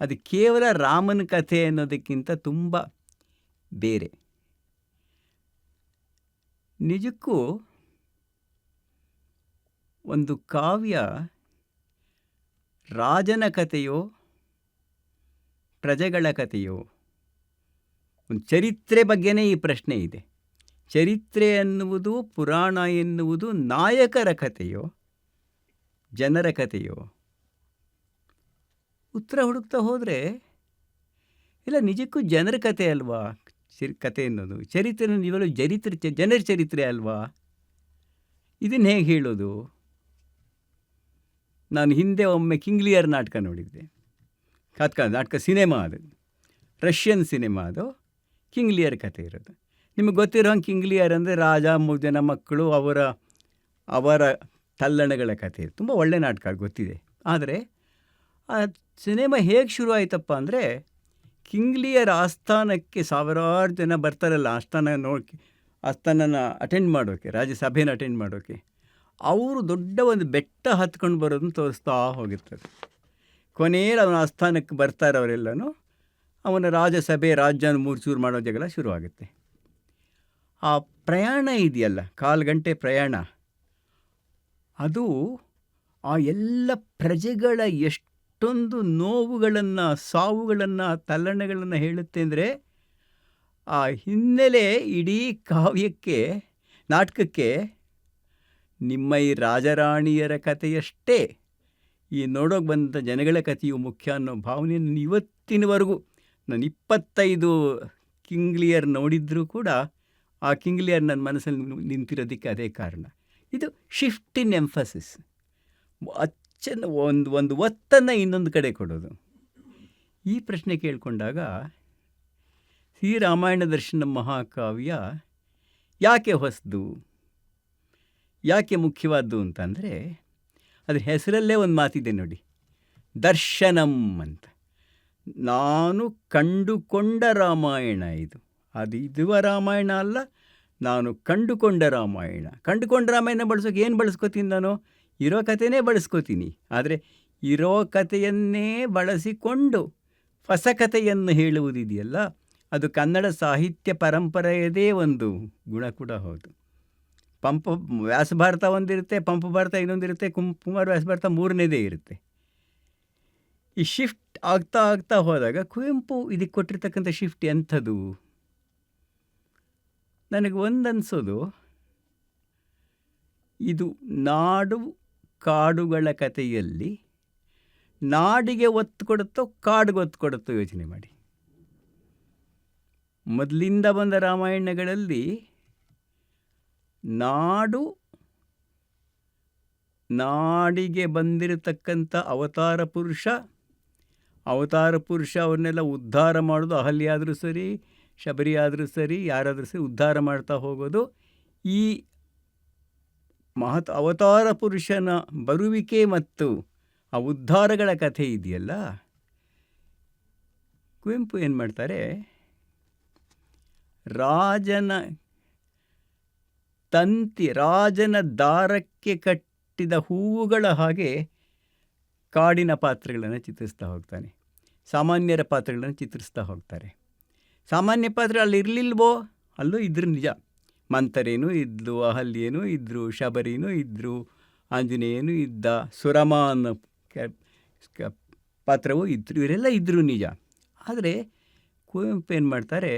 [SPEAKER 1] ಅದು ಕೇವಲ ರಾಮನ ಕಥೆ ಅನ್ನೋದಕ್ಕಿಂತ ತುಂಬ ಬೇರೆ. ನಿಜಕ್ಕೂ ಒಂದು ಕಾವ್ಯ ರಾಜನ ಕಥೆಯೋ ಪ್ರಜೆಗಳ ಕಥೆಯೋ, ಒಂದು ಚರಿತ್ರೆ ಬಗ್ಗೆನೇ ಈ ಪ್ರಶ್ನೆ ಇದೆ. ಚರಿತ್ರೆ ಎನ್ನುವುದು, ಪುರಾಣ ಎನ್ನುವುದು ನಾಯಕರ ಕಥೆಯೋ ಜನರ ಕಥೆಯೋ? ಉತ್ತರ ಹುಡುಕ್ತಾ ಹೋದರೆ ಇಲ್ಲ, ನಿಜಕ್ಕೂ ಜನರ ಕಥೆ ಅಲ್ವಾ ಕಥೆ ಅನ್ನೋದು. ಚರಿತ್ರೆ ನೀವೆಲ್ಲ ಜನರ ಚರಿತ್ರೆ ಅಲ್ವಾ? ಇದನ್ನು ಹೇಗೆ ಹೇಳೋದು? ನಾನು ಹಿಂದೆ ಒಮ್ಮೆ ಕಿಂಗ್ ಲಿಯರ್ ನಾಟಕ ನೋಡಿದ್ದೆ. ನಾಟಕ ಸಿನಿಮಾ, ಅದು ರಷ್ಯನ್ ಸಿನಿಮಾ. ಅದು ಕಿಂಗ್ ಲಿಯರ್ ಕಥೆ ಇರೋದು. ನಿಮಗೆ ಗೊತ್ತಿರೋ ಹಂಗೆ ಕಿಂಗ್ ಲಿಯರ್ ಅಂದರೆ ರಾಜ, 3 ಜನ ಮಕ್ಕಳು, ಅವರ ತಲ್ಲಣಗಳ ಕಥೆ. ತುಂಬ ಒಳ್ಳೆ ನಾಟಕ, ಗೊತ್ತಿದೆ. ಆದರೆ ಆ ಸಿನಿಮಾ ಹೇಗೆ ಶುರು ಆಯ್ತಪ್ಪ ಅಂದರೆ, ಕಿಂಗ್ ಲಿಯರ್ ಆಸ್ಥಾನಕ್ಕೆ ಸಾವಿರಾರು ಜನ ಬರ್ತಾರಲ್ಲ, ಆಸ್ಥಾನನ ಅಟೆಂಡ್ ಮಾಡೋಕ್ಕೆ, ರಾಜ್ಯಸಭೆನ ಅಟೆಂಡ್ ಮಾಡೋಕ್ಕೆ. ಅವರು ದೊಡ್ಡ ಒಂದು ಬೆಟ್ಟ ಹತ್ಕೊಂಡು ಬರೋದನ್ನು ತೋರಿಸ್ತಾ ಹೋಗಿರ್ತದೆ. ಕೊನೆಯಲ್ಲಿ ಅವನ ಆಸ್ಥಾನಕ್ಕೆ ಬರ್ತಾರೆ ಅವರೆಲ್ಲನೂ. ಅವನ ರಾಜ್ಯನ ಮೂರ್ಚೂರು ಮಾಡೋ ಜಗಳ ಶುರುವಾಗುತ್ತೆ. ಆ ಪ್ರಯಾಣ ಇದೆಯಲ್ಲ, 4 ಗಂಟೆ ಪ್ರಯಾಣ, ಅದು ಆ ಎಲ್ಲ ಪ್ರಜೆಗಳ ಎಷ್ಟೊಂದು ನೋವುಗಳನ್ನು, ಸಾವುಗಳನ್ನು, ತಲ್ಲಣೆಗಳನ್ನು ಹೇಳುತ್ತೆ. ಅಂದರೆ ಆ ಹಿನ್ನೆಲೆ ಇಡೀ ಕಾವ್ಯಕ್ಕೆ, ನಾಟಕಕ್ಕೆ ನಿಮ್ಮ ಈ ರಾಜರಾಣಿಯರ ಕಥೆಯಷ್ಟೇ ಈ ನೋಡೋಕೆ ಬಂದ ಜನಗಳ ಕಥೆಯು ಮುಖ್ಯ ಅನ್ನೋ ಭಾವನೆಯನ್ನು ಇವತ್ತಿನವರೆಗೂ, ನಾನು 25 ಕಿಂಗ್ ಲಿಯರ್ ನೋಡಿದ್ರೂ ಕೂಡ ಆ ಕಿಂಗ್ ಲಿಯರ್ ನನ್ನ ಮನಸ್ಸಲ್ಲಿ ನಿಂತಿರೋದಕ್ಕೆ ಅದೇ ಕಾರಣ. ಇದು ಶಿಫ್ಟ್ ಇನ್ ಎಂಫಸಿಸ್, ಒಂದು ಒತ್ತನ್ನು ಇನ್ನೊಂದು ಕಡೆ ಕೊಡೋದು. ಈ ಪ್ರಶ್ನೆ ಕೇಳಿಕೊಂಡಾಗ ಶ್ರೀ ರಾಮಾಯಣ ದರ್ಶನ ಮಹಾಕಾವ್ಯ ಯಾಕೆ ಹೊಸದು, ಯಾಕೆ ಮುಖ್ಯವಾದ್ದು ಅಂತಂದರೆ, ಅದ್ರ ಹೆಸರಲ್ಲೇ ಒಂದು ಮಾತಿದೆ ನೋಡಿ, ದರ್ಶನಂ ಅಂತ. ನಾನು ಕಂಡುಕೊಂಡ ರಾಮಾಯಣ ಇದು. ಇದುವ ರಾಮಾಯಣ ಅಲ್ಲ, ನಾನು ಕಂಡುಕೊಂಡ ರಾಮಾಯಣ. ಕಂಡುಕೊಂಡ ರಾಮಾಯಣ ಬಳಸೋಕೆ ಏನು ಬಳಸ್ಕೋತೀನಿ ನಾನು? ಇರೋ ಕಥೆನೇ ಬಳಸ್ಕೋತೀನಿ. ಆದರೆ ಇರೋ ಕಥೆಯನ್ನೇ ಬಳಸಿಕೊಂಡು ಹೊಸ ಕಥೆಯನ್ನು ಹೇಳುವುದಿದೆಯಲ್ಲ, ಅದು ಕನ್ನಡ ಸಾಹಿತ್ಯ ಪರಂಪರೆಯದೇ ಒಂದು ಗುಣ ಕೂಡ ಹೌದು. ವ್ಯಾಸಭಾರತ ಒಂದಿರುತ್ತೆ, ಪಂಪ ಭಾರತ ಇನ್ನೊಂದಿರುತ್ತೆ, ಕುಮಾರ ವ್ಯಾಸಭಾರತ 3ನೇದೇ ಇರುತ್ತೆ. ಈ ಶಿಫ್ಟ್ ಆಗ್ತಾ ಆಗ್ತಾ ಹೋದಾಗ ಕುವೆಂಪು ಇದಕ್ಕೆ ಕೊಟ್ಟಿರ್ತಕ್ಕಂಥ ಶಿಫ್ಟ್ ಎಂಥದ್ದು? ನನಗೆ ಒಂದನ್ಸೋದು, ಇದು ನಾಡು ಕಾಡುಗಳ ಕಥೆಯಲ್ಲಿ ನಾಡಿಗೆ ಒತ್ತು ಕೊಡುತ್ತೋ ಕಾಡಿಗೆ ಒತ್ತು ಕೊಡುತ್ತೋ ಯೋಚನೆ ಮಾಡಿ. ಮೊದಲಿಂದ ಬಂದ ರಾಮಾಯಣಗಳಲ್ಲಿ ನಾಡಿಗೆ ಬಂದಿರತಕ್ಕಂಥ ಅವತಾರ ಪುರುಷ, ಅವತಾರ ಪುರುಷ ಅವ್ರನ್ನೆಲ್ಲ ಉದ್ಧಾರ ಮಾಡೋದು, ಅಹಲ್ಯ ಆದರೂ ಸರಿ, ಶಬರಿ ಆದರೂ ಸರಿ, ಯಾರಾದರೂ ಸರಿ ಉದ್ಧಾರ ಮಾಡ್ತಾ ಹೋಗೋದು. ಈ ಅವತಾರ ಪುರುಷನ ಬರುವಿಕೆ ಮತ್ತು ಆ ಉದ್ಧಾರಗಳ ಕಥೆ ಇದೆಯಲ್ಲ, ಕುವೆಂಪು ಏನು ಮಾಡ್ತಾರೆ, ರಾಜನ ದಾರಕ್ಕೆ ಕಟ್ಟಿದ ಹೂವುಗಳ ಹಾಗೆ ಕಾಡಿನ ಪಾತ್ರಗಳನ್ನು ಚಿತ್ರಿಸ್ತಾ ಹೋಗ್ತಾನೆ, ಸಾಮಾನ್ಯರ ಪಾತ್ರಗಳನ್ನು ಚಿತ್ರಿಸ್ತಾ ಹೋಗ್ತಾರೆ. ಸಾಮಾನ್ಯ ಪಾತ್ರ ಅಲ್ಲಿ ಇರಲಿಲ್ವೋ, ಅಲ್ಲೂ ಇದ್ರು ನಿಜ. ಮಂಥರೇನೂ ಇದ್ಲು, ಅಹಲ್ಯೇನೂ ಇದ್ದರು, ಶಬರಿನೂ ಇದ್ದರು, ಆಂಜನೇಯನೂ ಇದ್ದ, ಸುರಮ ಅನ್ನೋ ಪಾತ್ರವೂ ಇದ್ದರು, ಇವರೆಲ್ಲ ಇದ್ದರು ನಿಜ. ಆದರೆ ಕುವೆಂಪು ಏನು ಮಾಡ್ತಾರೆ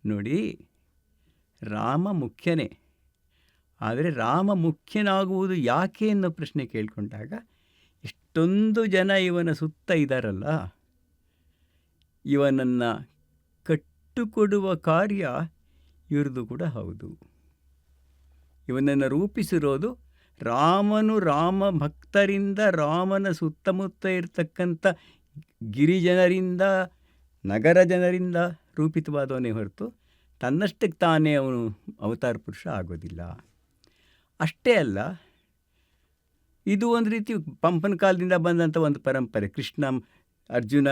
[SPEAKER 1] ನೋಡಿ, ರಾಮ ಮುಖ್ಯನೇ, ಆದರೆ ರಾಮ ಮುಖ್ಯನಾಗುವುದು ಯಾಕೆ ಅನ್ನೋ ಪ್ರಶ್ನೆ ಕೇಳಿಕೊಂಡಾಗ, ಎಷ್ಟೊಂದು ಜನ ಇವನ ಸುತ್ತ ಇದ್ದಾರಲ್ಲ, ಇವನನ್ನು ಕಟ್ಟುಕೊಡುವ ಕಾರ್ಯ ಇವ್ರದ್ದು ಕೂಡ ಹೌದು. ಇವನನ್ನು ರೂಪಿಸಿರೋದು ರಾಮ ಭಕ್ತರಿಂದ, ರಾಮನ ಸುತ್ತಮುತ್ತ ಇರತಕ್ಕಂಥ ಗಿರಿಜನರಿಂದ, ನಗರ ಜನರಿಂದ ರೂಪಿತವಾದವನೇ ಹೊರತು ತನ್ನಷ್ಟಕ್ಕೆ ತಾನೇ ಅವನು ಅವತಾರ ಪುರುಷ ಆಗೋದಿಲ್ಲ. ಅಷ್ಟೇ ಅಲ್ಲ, ಇದು ಒಂದು ರೀತಿ ಪಂಪನ ಕಾಲದಿಂದ ಬಂದಂಥ ಒಂದು ಪರಂಪರೆ. ಕೃಷ್ಣ, ಅರ್ಜುನ,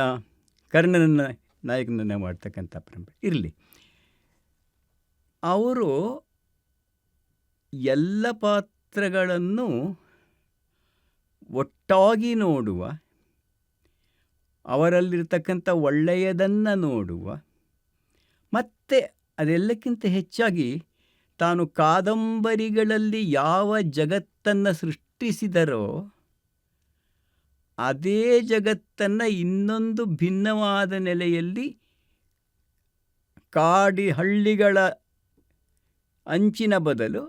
[SPEAKER 1] ಕರ್ಣನನ್ನು ನಾಯಕನನ್ನು ಮಾಡ್ತಕ್ಕಂಥ ಪರಂಪರೆ ಇರಲಿ. ಅವರು ಎಲ್ಲ ಪಾತ್ರಗಳನ್ನು ಒಟ್ಟಾಗಿ ನೋಡುವ, ಅವರಲ್ಲಿರ್ತಕ್ಕಂಥ ಒಳ್ಳೆಯದನ್ನು ನೋಡುವ, ಮತ್ತು ಅದೆಲ್ಲಕ್ಕಿಂತ ಹೆಚ್ಚಾಗಿ ತಾನು ಕಾದಂಬರಿಗಳಲ್ಲಿ ಯಾವ ಜಗತ್ತನ್ನು ಸೃಷ್ಟಿಸಿದರೋ ಅದೇ ಜಗತ್ತನ್ನು ಇನ್ನೊಂದು ಭಿನ್ನವಾದ ನೆಲೆಯಲ್ಲಿ ಹಳ್ಳಿಗಳ ಅಂಚಿನ ಬದಲು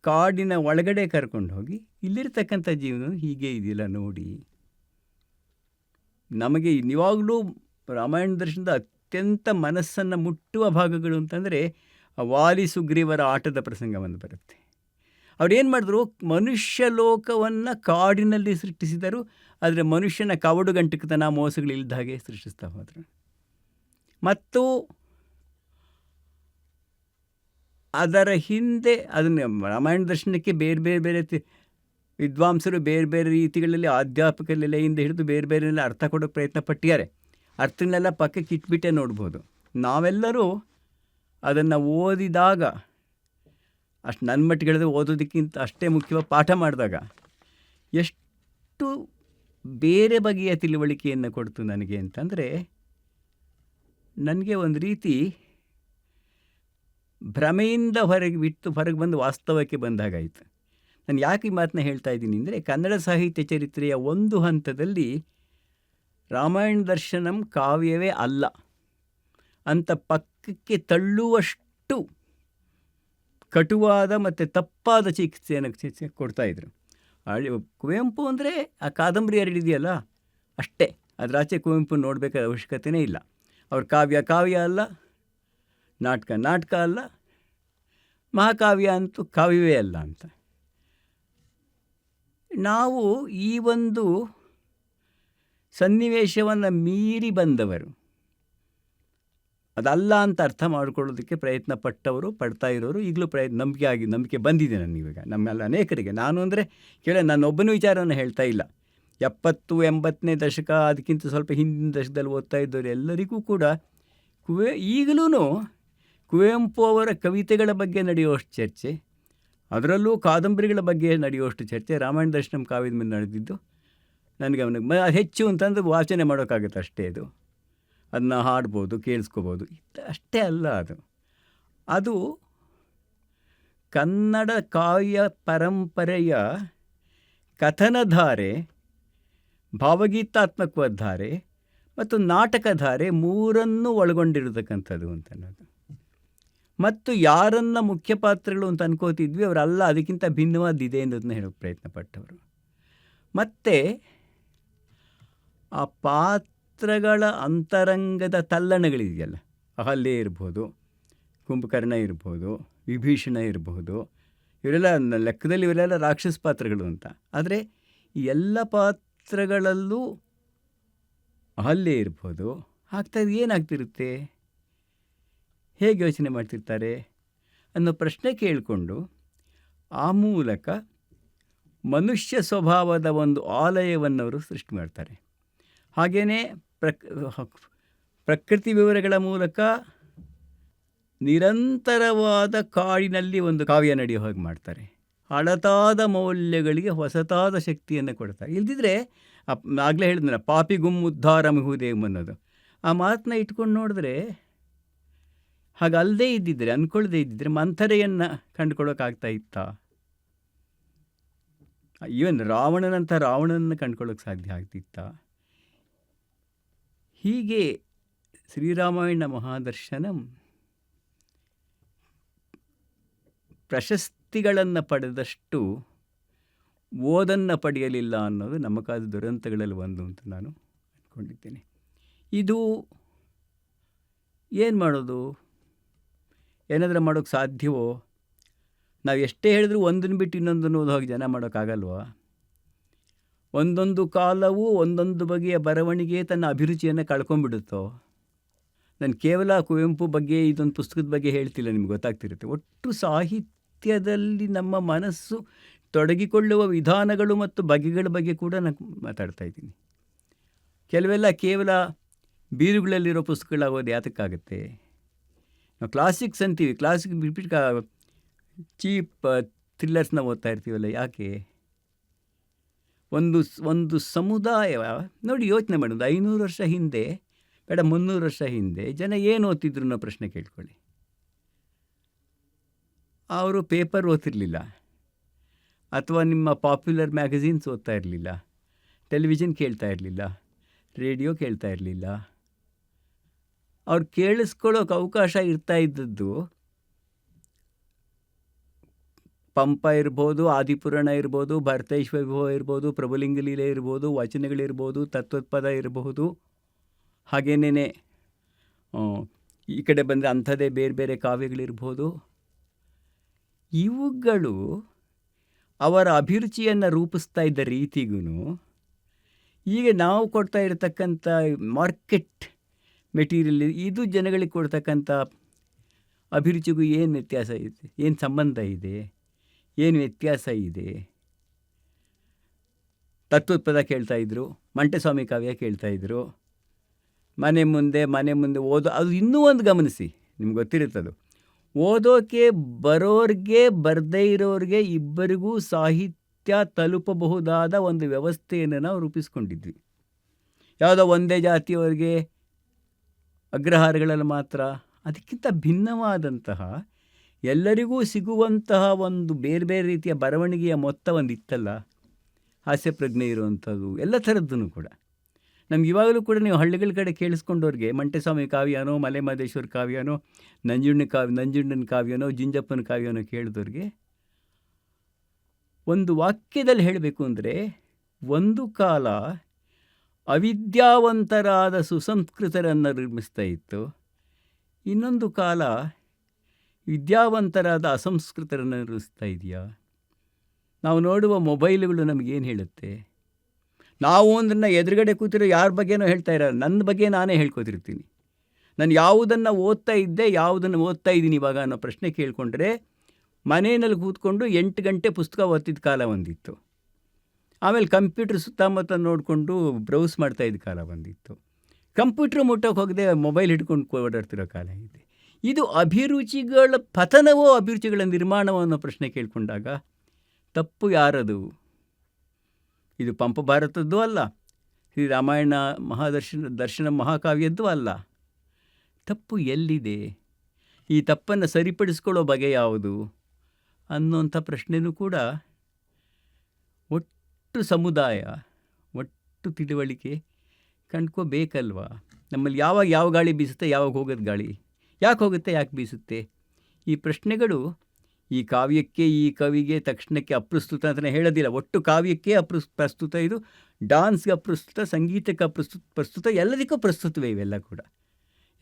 [SPEAKER 1] ಕಾಡಿನ ಒಳಗಡೆ ಕರ್ಕೊಂಡು ಹೋಗಿ, ಇಲ್ಲಿರ್ತಕ್ಕಂಥ ಜೀವನ ಹೀಗೆ ಇದೆಯಲ್ಲ ನೋಡಿ. ನಮಗೆ ನಿವಾಗಲೂ ರಾಮಾಯಣ ದರ್ಶನದ ಅತ್ಯಂತ ಮನಸ್ಸನ್ನು ಮುಟ್ಟುವ ಭಾಗಗಳು ಅಂತಂದರೆ ವಾಲಿ ಸುಗ್ರೀವರ ಆಟದ ಪ್ರಸಂಗ ಒಂದು ಬರುತ್ತೆ. ಅವ್ರೇನು ಮಾಡಿದ್ರು, ಮನುಷ್ಯ ಲೋಕವನ್ನು ಕಾಡಿನಲ್ಲಿ ಸೃಷ್ಟಿಸಿದರು, ಆದರೆ ಮನುಷ್ಯನ ಕವಡು ಗಂಟುಕತನ ಮೋಸಗಳಿಲ್ಲದ ಹಾಗೆ ಸೃಷ್ಟಿಸ್ತಾ ಹೋದರು. ಮತ್ತು ಅದರ ಹಿಂದೆ ಅದನ್ನು ರಾಮಾಯಣ ದರ್ಶನಕ್ಕೆ ಬೇರೆ ಬೇರೆ ಬೇರೆ ವಿದ್ವಾಂಸರು ಬೇರೆ ಬೇರೆ ರೀತಿಗಳಲ್ಲಿ ಆಧ್ಯಾತ್ಮಿಕ ನೆಲೆಯಿಂದ ಹಿಡಿದು ಬೇರೆ ಬೇರೆ ಅರ್ಥ ಕೊಡೋಕ್ಕೆ ಪ್ರಯತ್ನ ಪಟ್ಟಿದ್ದಾರೆ. ಅರ್ಥಗಳನ್ನೆಲ್ಲ ಪಕ್ಕಕ್ಕೆ ಇಟ್ಬಿಟ್ಟೆ ನೋಡ್ಬೋದು. ನಾವೆಲ್ಲರೂ ಅದನ್ನು ಓದಿದಾಗ, ಅಷ್ಟು ನನ್ನ ಮಟ್ಟಿಗೆ ಹೇಳಿದ್ರೆ ಓದೋದಕ್ಕಿಂತ ಅಷ್ಟೇ ಮುಖ್ಯವಾಗಿ ಪಾಠ ಮಾಡಿದಾಗ ಎಷ್ಟು ಬೇರೆ ಬಗೆಯ ತಿಳುವಳಿಕೆಯನ್ನು ಕೊಡ್ತು ನನಗೆ ಅಂತಂದರೆ, ನನಗೆ ಒಂದು ರೀತಿ ಭ್ರಮೆಯಿಂದ ಹೊರಗೆ ಬಂದು ವಾಸ್ತವಕ್ಕೆ ಬಂದಾಗಾಯಿತು. ನಾನು ಯಾಕೆ ಈ ಮಾತನ್ನ ಹೇಳ್ತಾ ಇದ್ದೀನಿ ಅಂದರೆ, ಕನ್ನಡ ಸಾಹಿತ್ಯ ಚರಿತ್ರೆಯ ಒಂದು ಹಂತದಲ್ಲಿ ರಾಮಾಯಣ ದರ್ಶನಂ ಕಾವ್ಯವೇ ಅಲ್ಲ ಅಂತ ಪಕ್ಕಕ್ಕೆ ತಳ್ಳುವಷ್ಟು ಕಟುವಾದ ಮತ್ತು ತಪ್ಪಾದ ಚಿಕಿತ್ಸೆಯನ್ನು ಕೊಡ್ತಾಯಿದ್ರು. ಕುವೆಂಪು ಅಂದರೆ ಆ ಕಾದಂಬರಿ ಹರಡಿದೆಯಲ್ಲ ಅಷ್ಟೇ, ಅದರಾಚೆ ಕುವೆಂಪು ನೋಡಬೇಕಾದ ಅವಶ್ಯಕತೆಯೇ ಇಲ್ಲ. ಅವ್ರ ಕಾವ್ಯ ಅಲ್ಲ, ನಾಟಕ ಅಲ್ಲ, ಮಹಾಕಾವ್ಯ ಅಂತೂ ಕಾವ್ಯವೇ ಅಲ್ಲ ಅಂತ. ನಾವು ಈ ಒಂದು ಸನ್ನಿವೇಶವನ್ನು ಮೀರಿ ಬಂದವರು, ಅದಲ್ಲ ಅಂತ ಅರ್ಥ ಮಾಡಿಕೊಳ್ಳೋದಕ್ಕೆ ಪ್ರಯತ್ನ ಪಡ್ತಾ ಇರೋರು ಈಗಲೂ ನಂಬಿಕೆ ಬಂದಿದೆ ನನಗಿವಾಗ, ನಮ್ಮೆಲ್ಲ ಅನೇಕರಿಗೆ. ನಾನು ಅಂದರೆ ನನ್ನೊಬ್ಬನ ವಿಚಾರವನ್ನು ಹೇಳ್ತಾ ಇಲ್ಲ. 70-80ನೇ ದಶಕ, ಅದಕ್ಕಿಂತ ಸ್ವಲ್ಪ ಹಿಂದಿನ ದಶಕದಲ್ಲಿ ಓದ್ತಾ ಇದ್ದವರು ಎಲ್ಲರಿಗೂ ಕೂಡ ಈಗಲೂ ಕುವೆಂಪು ಅವರ ಕವಿತೆಗಳ ಬಗ್ಗೆ ನಡೆಯುವಷ್ಟು ಚರ್ಚೆ, ಅದರಲ್ಲೂ ಕಾದಂಬರಿಗಳ ಬಗ್ಗೆ ನಡೆಯುವಷ್ಟು ಚರ್ಚೆ ರಾಮಾಯಣ ದರ್ಶನಂ ಕಾವ್ಯದ ಮೇಲೆ ನಡೆದಿದ್ದು ನನಗೆ ಹೆಚ್ಚು ಅಂತಂದು ವಾಚನೆ ಮಾಡೋಕ್ಕಾಗುತ್ತೆ ಅಷ್ಟೇ. ಅದನ್ನು ಹಾಡ್ಬೋದು, ಕೇಳಿಸ್ಕೋಬೋದು, ಅಷ್ಟೇ ಅಲ್ಲ. ಅದು ಕನ್ನಡ ಕಾವ್ಯ ಪರಂಪರೆಯ ಕಥನಧಾರೆ, ಭಾವಗೀತಾತ್ಮಕವಾದ ಧಾರೆ ಮತ್ತು ನಾಟಕಧಾರೆ ಮೂರನ್ನೂ ಒಳಗೊಂಡಿರತಕ್ಕಂಥದ್ದು ಅಂತನ್ನೋದು. ಮತ್ತು ಯಾರನ್ನು ಮುಖ್ಯ ಪಾತ್ರಗಳು ಅಂತ ಅನ್ಕೋತಿದ್ವಿ ಅವರಲ್ಲ, ಅದಕ್ಕಿಂತ ಭಿನ್ನವಾದಿದೆ ಅನ್ನೋದನ್ನ ಹೇಳೋಕ್ಕೆ ಪ್ರಯತ್ನ ಪಟ್ಟವರು. ಮತ್ತು ಆ ಪಾತ್ರಗಳ ಅಂತರಂಗದ ತಲ್ಲಣಗಳಿದೆಯಲ್ಲ, ಅಹಲ್ಯೆ ಇರ್ಬೋದು, ಕುಂಭಕರ್ಣ ಇರ್ಬೋದು, ವಿಭೀಷಣ ಇರ್ಬೋದು, ಇವರೆಲ್ಲ ಲೆಕ್ಕದಲ್ಲಿ ಇವರೆಲ್ಲ ರಾಕ್ಷಸ ಪಾತ್ರಗಳು ಅಂತ. ಆದರೆ ಈ ಎಲ್ಲ ಪಾತ್ರಗಳಲ್ಲೂ ಹಲ್ಲೆ ಇರ್ಬೋದು. ಆಗ್ತಾಯಿದ್ದು ಏನಾಗ್ತಿರುತ್ತೆ, ಹೇಗೆ ಯೋಚನೆ ಮಾಡ್ತಿರ್ತಾರೆ ಅನ್ನೋ ಪ್ರಶ್ನೆ ಕೇಳಿಕೊಂಡು ಆ ಮೂಲಕ ಮನುಷ್ಯ ಸ್ವಭಾವದ ಒಂದು ಆಲಯವನ್ನವರು ಸೃಷ್ಟಿ ಮಾಡ್ತಾರೆ. ಹಾಗೆಯೇ ಪ್ರಕೃತಿ ವಿವರಗಳ ಮೂಲಕ ನಿರಂತರವಾದ ಕಾಡಿನಲ್ಲಿ ಒಂದು ಕಾವ್ಯ ನಡೆಯೋ ಹಾಗೆ ಮಾಡ್ತಾರೆ. ಹಳತಾದ ಮೌಲ್ಯಗಳಿಗೆ ಹೊಸತಾದ ಶಕ್ತಿಯನ್ನು ಕೊಡ್ತಾರೆ. ಇಲ್ದಿದ್ರೆ ಆಗಲೇ ಹೇಳಿದ್ನಲ್ಲ, ಪಾಪಿಗುಮ್ಮುದ್ಧಾರಮಹುದೇವ್ ಅನ್ನೋದು, ಆ ಮಾತನ್ನ ಇಟ್ಕೊಂಡು ನೋಡಿದ್ರೆ, ಹಾಗಲ್ಲದೆ ಇದ್ದಿದ್ರೆ, ಅಂದ್ಕೊಳ್ಳದೆ ಇದ್ದಿದ್ರೆ ಮಂಥರೆಯನ್ನು ಕಂಡುಕೊಳ್ಳೋಕ್ಕಾಗ್ತಾ ಇತ್ತಾ? ಈವನ್ ರಾವಣನಂಥ ರಾವಣನನ್ನು ಕಂಡುಕೊಳ್ಳೋಕೆ ಸಾಧ್ಯ ಆಗ್ತಿತ್ತಾ? ಹೀಗೆ ಶ್ರೀರಾಮಾಯಣ ಮಹಾದರ್ಶನಂ ಪ್ರಶಸ್ತಿಗಳನ್ನು ಪಡೆದಷ್ಟು ಓದನ್ನು ಪಡೆಯಲಿಲ್ಲ ಅನ್ನೋದು ನಮ್ಮ ಕಾಲದ ದುರಂತಗಳಲ್ಲಿ ಒಂದು ಅಂತ ನಾನು ಅಂದ್ಕೊಂಡಿದ್ದೇನೆ. ಇದು ಏನು ಮಾಡೋದು? ಏನಾದರೂ ಮಾಡೋಕ್ಕೆ ಸಾಧ್ಯವೋ? ನಾವು ಎಷ್ಟೇ ಹೇಳಿದ್ರೂ ಒಂದನ್ನು ಬಿಟ್ಟು ಇನ್ನೊಂದನ್ನು ಓದೋ ಹಾಗೆ ಜನ ಮಾಡೋಕ್ಕಾಗಲ್ವಾ? ಒಂದೊಂದು ಕಾಲವೂ ಒಂದೊಂದು ಬಗೆಯ ಬರವಣಿಗೆ ತನ್ನ ಅಭಿರುಚಿಯನ್ನು ಕಳ್ಕೊಂಡ್ಬಿಡುತ್ತೋ? ನಾನು ಕೇವಲ ಕುವೆಂಪು ಬಗ್ಗೆ ಇದೊಂದು ಪುಸ್ತಕದ ಬಗ್ಗೆ ಹೇಳ್ತಿಲ್ಲ, ನಿಮ್ಗೆ ಗೊತ್ತಾಗ್ತಿರುತ್ತೆ. ಒಟ್ಟು ಸಾಹಿತ್ಯದಲ್ಲಿ ನಮ್ಮ ಮನಸ್ಸು ತೊಡಗಿಕೊಳ್ಳುವ ವಿಧಾನಗಳು ಮತ್ತು ಬಗೆಗಳ ಬಗ್ಗೆ ಕೂಡ ನಾನು ಮಾತಾಡ್ತಾ ಇದ್ದೀನಿ. ಕೆಲವೆಲ್ಲ ಕೇವಲ ಬೀರುಗಳಲ್ಲಿರೋ ಪುಸ್ತಕಗಳಾಗೋದು ಯಾತಕ್ಕಾಗುತ್ತೆ? ನಾವು ಕ್ಲಾಸಿಕ್ಸ್ ಅಂತೀವಿ, ಕ್ಲಾಸಿಕ್ ಬಿಟ್ಬಿಟ್ಟು ಚೀಪ್ ಥ್ರಿಲ್ಲರ್ಸ್ನ ಓದ್ತಾ ಇರ್ತೀವಲ್ಲ, ಯಾಕೆ? ಒಂದು ಸಮುದಾಯ ನೋಡಿ, ಯೋಚನೆ ಮಾಡೋದು, 500 ವರ್ಷ ಹಿಂದೆ, ಬೇಡ 300 ವರ್ಷ ಹಿಂದೆ ಜನ ಏನು ಓದ್ತಿದ್ರು ಅನ್ನೋ ಪ್ರಶ್ನೆ ಕೇಳ್ಕೊಳ್ಳಿ. ಅವರು ಪೇಪರ್ ಓದ್ತಿರಲಿಲ್ಲ, ಅಥವಾ ನಿಮ್ಮ ಪಾಪ್ಯುಲರ್ ಮ್ಯಾಗಝೀನ್ಸ್ ಓದ್ತಾ ಇರಲಿಲ್ಲ, ಟೆಲಿವಿಷನ್ ಕೇಳ್ತಾ ಇರಲಿಲ್ಲ, ರೇಡಿಯೋ ಕೇಳ್ತಾ ಇರಲಿಲ್ಲ. ಅವ್ರು ಕೇಳಿಸ್ಕೊಳ್ಳೋಕೆ ಅವಕಾಶ ಇರ್ತಾ ಇದ್ದದ್ದು ಪಂಪ ಇರ್ಬೋದು, ಆದಿಪುರಾಣ ಇರ್ಬೋದು, ಭರತೈಶ್ವವಿಭವ ಇರ್ಬೋದು, ಪ್ರಭುಲಿಂಗಲೀಲೆ ಇರ್ಬೋದು, ವಚನಗಳಿರ್ಬೋದು, ತತ್ವಪದ ಇರಬಹುದು, ಹಾಗೇನೇ ಈ ಕಡೆ ಬಂದರೆ ಅಂಥದ್ದೇ ಬೇರೆ ಬೇರೆ ಕಾವ್ಯಗಳಿರ್ಬೋದು. ಇವುಗಳು ಅವರ ಅಭಿರುಚಿಯನ್ನು ರೂಪಿಸ್ತಾ ಇದ್ದ ರೀತಿಗೂ ಈಗ ನಾವು ಕೊಡ್ತಾ ಇರತಕ್ಕಂಥ ಮಾರ್ಕೆಟ್ ಮೆಟೀರಿಯಲ್, ಇದು ಜನಗಳಿಗೆ ಕೊಡ್ತಕ್ಕಂಥ ಅಭಿರುಚಿಗೂ ಏನು ವ್ಯತ್ಯಾಸ ಇದೆ? ಏನು ಸಂಬಂಧ ಇದೆ? ಏನು ವ್ಯತ್ಯಾಸ ಇದೆ? ತತ್ವಪದ ಕೇಳ್ತಾಯಿದ್ರು, ಮಂಟೆಸ್ವಾಮಿ ಕಾವ್ಯ ಕೇಳ್ತಾಯಿದ್ರು, ಮನೆ ಮುಂದೆ ಓದೋ, ಅದು ಇನ್ನೂ ಒಂದು ಗಮನಿಸಿ, ನಿಮ್ಗೆ ಗೊತ್ತಿರುತ್ತದು, ಓದೋಕ್ಕೆ ಬರೋರಿಗೆ ಬರದೇ ಇರೋರಿಗೆ ಇಬ್ಬರಿಗೂ ಸಾಹಿತ್ಯ ತಲುಪಬಹುದಾದ ಒಂದು ವ್ಯವಸ್ಥೆಯನ್ನು ನಾವು ರೂಪಿಸ್ಕೊಂಡಿದ್ವಿ. ಯಾವುದೋ ಒಂದೇ ಜಾತಿಯವರಿಗೆ ಅಗ್ರಹಾರಗಳಲ್ಲಿ ಮಾತ್ರ, ಅದಕ್ಕಿಂತ ಭಿನ್ನವಾದಂತಹ ಎಲ್ಲರಿಗೂ ಸಿಗುವಂತಹ ಒಂದು ಬೇರೆ ಬೇರೆ ರೀತಿಯ ಬರವಣಿಗೆಯ ಮೊತ್ತ ಒಂದು ಇತ್ತಲ್ಲ, ಹಾಸ್ಯ ಪ್ರಜ್ಞೆ ಇರುವಂಥದ್ದು, ಎಲ್ಲ ಥರದ್ದೂ ಕೂಡ. ನಮ್ಗೆ ಇವಾಗಲೂ ಕೂಡ ನೀವು ಹಳ್ಳಿಗಳ ಕಡೆ ಕೇಳಿಸ್ಕೊಂಡವ್ರಿಗೆ ಮಂಟೆಸ್ವಾಮಿ ಕಾವ್ಯನೋ, ಮಲೆ ಮಹದೇಶ್ವರ ಕಾವ್ಯನೋ, ನಂಜುಂಡನ ಕಾವ್ಯನೋ, ಜಿಂಜಪ್ಪನ ಕಾವ್ಯನೋ ಕೇಳಿದವ್ರಿಗೆ ಒಂದು ವಾಕ್ಯದಲ್ಲಿ ಹೇಳಬೇಕು ಅಂದರೆ, ಒಂದು ಕಾಲ ಅವಿದ್ಯಾವಂತರಾದ ಸುಸಂಸ್ಕೃತರನ್ನು ನಿರ್ಮಿಸ್ತಾ ಇತ್ತು, ಇನ್ನೊಂದು ಕಾಲ ವಿದ್ಯಾವಂತರಾದ ಅಸಂಸ್ಕೃತರನ್ನು ನಿರ್ಮಿಸ್ತಾ ಇದೆಯಾ? ನಾವು ನೋಡುವ ಮೊಬೈಲ್ಗಳು ನಮಗೇನು ಹೇಳುತ್ತೆ? ನಾವು ಒಂದನ್ನು ಎದುರುಗಡೆ ಕೂತಿರೋ ಯಾರ ಬಗ್ಗೆನೋ ಹೇಳ್ತಾ ಇರೋಲ್ಲ, ನನ್ನ ಬಗ್ಗೆ ನಾನೇ ಹೇಳ್ಕೊತಿರ್ತೀನಿ. ನಾನು ಯಾವುದನ್ನು ಓದ್ತಾ ಇದ್ದೆ, ಯಾವುದನ್ನು ಓದ್ತಾ ಇದ್ದೀನಿ ಇವಾಗ ಅನ್ನೋ ಪ್ರಶ್ನೆ ಕೇಳಿಕೊಂಡ್ರೆ, ಮನೆಯಲ್ಲಿ ಕೂತ್ಕೊಂಡು 8 ಗಂಟೆ ಪುಸ್ತಕ ಓದ್ತಿದ್ದ ಕಾಲ ಒಂದಿತ್ತು. ಆಮೇಲೆ ಕಂಪ್ಯೂಟ್ರ್ ಸುತ್ತಮುತ್ತ ನೋಡಿಕೊಂಡು ಬ್ರೌಸ್ ಮಾಡ್ತಾಯಿದ್ದ ಕಾಲ ಬಂದಿತ್ತು. ಕಂಪ್ಯೂಟ್ರ್ ಮುಟ್ಟೋಕೆ ಹೋಗದೆ ಮೊಬೈಲ್ ಹಿಡ್ಕೊಂಡು ಓಡಾಡ್ತಿರೋ ಕಾಲ ಇದೆ. ಇದು ಅಭಿರುಚಿಗಳ ಪತನವೋ ಅಭಿರುಚಿಗಳ ನಿರ್ಮಾಣವೋ ಅನ್ನೋ ಪ್ರಶ್ನೆ ಕೇಳಿಕೊಂಡಾಗ ತಪ್ಪು ಯಾರದು? ಇದು ಪಂಪ ಭಾರತದ್ದೂ ಅಲ್ಲ, ಶ್ರೀ ರಾಮಾಯಣ ದರ್ಶನ ಮಹಾಕಾವ್ಯದ್ದೂ ಅಲ್ಲ. ತಪ್ಪು ಎಲ್ಲಿದೆ? ಈ ತಪ್ಪನ್ನು ಸರಿಪಡಿಸ್ಕೊಳ್ಳೋ ಬಗೆ ಯಾವುದು ಅನ್ನೋಂಥ ಪ್ರಶ್ನೆಯೂ ಕೂಡ ಒಟ್ಟು ಸಮುದಾಯ, ಒಟ್ಟು ತಿಳುವಳಿಕೆ ಕಂಡ್ಕೋಬೇಕಲ್ವ? ನಮ್ಮಲ್ಲಿ ಯಾವಾಗ ಯಾವ ಗಾಳಿ ಬೀಸುತ್ತೆ, ಯಾವಾಗ ಹೋಗೋದು ಗಾಳಿ, ಯಾಕೆ ಹೋಗುತ್ತೆ, ಯಾಕೆ ಬೀಸುತ್ತೆ? ಈ ಪ್ರಶ್ನೆಗಳು ಈ ಕಾವ್ಯಕ್ಕೆ, ಈ ಕವಿಗೆ ತಕ್ಷಣಕ್ಕೆ ಅಪ್ರಸ್ತುತ ಅಂತಲೇ ಹೇಳೋದಿಲ್ಲ. ಒಟ್ಟು ಕಾವ್ಯಕ್ಕೆ ಪ್ರಸ್ತುತ, ಇದು ಡಾನ್ಸ್ಗೆ ಅಪ್ರಸ್ತುತ, ಸಂಗೀತಕ್ಕೆ ಪ್ರಸ್ತುತ, ಎಲ್ಲದಕ್ಕೂ ಪ್ರಸ್ತುತವೇ ಇವೆಲ್ಲ ಕೂಡ.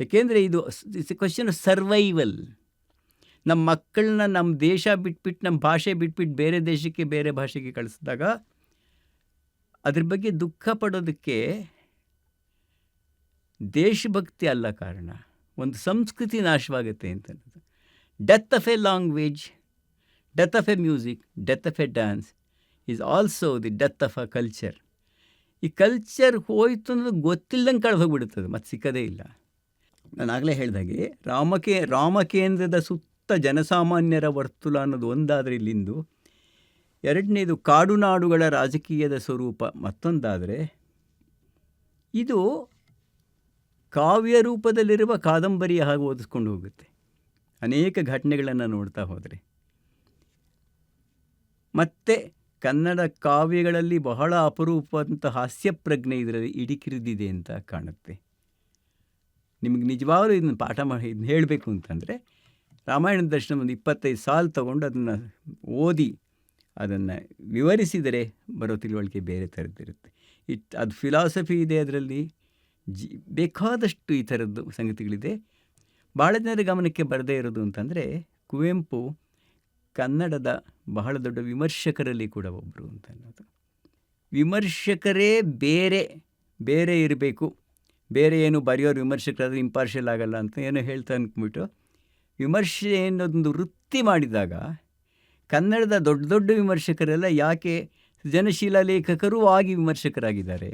[SPEAKER 1] ಏಕೆಂದರೆ ಇದು it's A question of survival. ನಮ್ಮ ಮಕ್ಕಳನ್ನ ನಮ್ಮ ದೇಶ ಬಿಟ್ಬಿಟ್ಟು, ನಮ್ಮ ಭಾಷೆ ಬಿಟ್ಬಿಟ್ಟು ಬೇರೆ ದೇಶಕ್ಕೆ, ಬೇರೆ ಭಾಷೆಗೆ ಕಳಿಸಿದಾಗ ಅದ್ರ ಬಗ್ಗೆ ದುಃಖ ಪಡೋದಕ್ಕೆ ದೇಶಭಕ್ತಿ ಅಲ್ಲ ಕಾರಣ, ಒಂದು ಸಂಸ್ಕೃತಿ ನಾಶವಾಗುತ್ತೆ ಅಂತ. Death of A language, death of A music, death of A dance is also the death of a culture. ಈ ಕಲ್ಚರ್ ಹೋಯ್ತು ಅನ್ನೋದು ಗೊತ್ತಿಲ್ಲದಂಗೆ ಕಳೆದು ಹೋಗ್ಬಿಡುತ್ತದೆ, ಮತ್ತು ಸಿಕ್ಕದೇ ಇಲ್ಲ. ನಾನು ಆಗಲೇ ಹೇಳಿದಾಗೆ ರಾಮಕೇಂದ್ರದ ಸುತ್ತ ಜನಸಾಮಾನ್ಯರ ವರ್ತುಲ ಅನ್ನೋದು ಒಂದಾದರೆ ಇಲ್ಲಿಂದು, ಎರಡನೇದು ಕಾಡು ನಾಡುಗಳ ರಾಜಕೀಯದ ಸ್ವರೂಪ ಮತ್ತೊಂದಾದರೆ, ಇದು ಕಾವ್ಯ ರೂಪದಲ್ಲಿರುವ ಕಾದಂಬರಿಯ ಹಾಗೆ ಓದಿಸ್ಕೊಂಡು ಹೋಗುತ್ತೆ ಅನೇಕ ಘಟನೆಗಳನ್ನು ನೋಡ್ತಾ ಹೋದರೆ. ಮತ್ತು ಕನ್ನಡ ಕಾವ್ಯಗಳಲ್ಲಿ ಬಹಳ ಅಪರೂಪದಂಥ ಹಾಸ್ಯಪ್ರಜ್ಞೆ ಇದರಲ್ಲಿ ಇಡಿಕಿರಿದಿದೆ ಅಂತ ಕಾಣುತ್ತೆ. ನಿಮಗೆ ನಿಜವಾಗಲೂ ಇದನ್ನು ಪಾಠ ಮಾಡಿ ಇದನ್ನ ಹೇಳಬೇಕು ಅಂತಂದರೆ, ರಾಮಾಯಣದ ದರ್ಶನ ಒಂದು 25 ಸಾಲು ತಗೊಂಡು ಅದನ್ನು ಓದಿ ಅದನ್ನು ವಿವರಿಸಿದರೆ ಬರೋ ತಿಳುವಳಿಕೆ ಬೇರೆ ಥರದ್ದಿರುತ್ತೆ. ಅದು ಫಿಲಾಸಫಿ ಇದೆ ಅದರಲ್ಲಿ, ಬೇಕಾದಷ್ಟು ಈ ಥರದ್ದು ಸಂಗತಿಗಳಿದೆ. ಭಾಳ ಜನರ ಗಮನಕ್ಕೆ ಬರದೇ ಇರೋದು ಅಂತಂದರೆ, ಕುವೆಂಪು ಕನ್ನಡದ ಬಹಳ ದೊಡ್ಡ ವಿಮರ್ಶಕರಲ್ಲಿ ಕೂಡ ಒಬ್ಬರು ಅಂತ ಅನ್ನೋದು. ವಿಮರ್ಶಕರೇ ಬೇರೆ ಇರಬೇಕು, ಬೇರೆ ಏನು ಬರೆಯೋರು ವಿಮರ್ಶಕರಾದರೆ ಇಂಪಾರ್ಷಿಯಲ್ ಆಗಲ್ಲ ಅಂತ ಏನೋ ಹೇಳ್ತಾ ಅಂದ್ಬಿಟ್ಟು ವಿಮರ್ಶೆ ಅನ್ನೋದೊಂದು ವೃತ್ತಿ ಮಾಡಿದಾಗ ಕನ್ನಡದ ದೊಡ್ಡ ದೊಡ್ಡ ವಿಮರ್ಶಕರೆಲ್ಲ ಯಾಕೆ ಸೃಜನಶೀಲ ಲೇಖಕರೂ ಆಗಿ ವಿಮರ್ಶಕರಾಗಿದ್ದಾರೆ.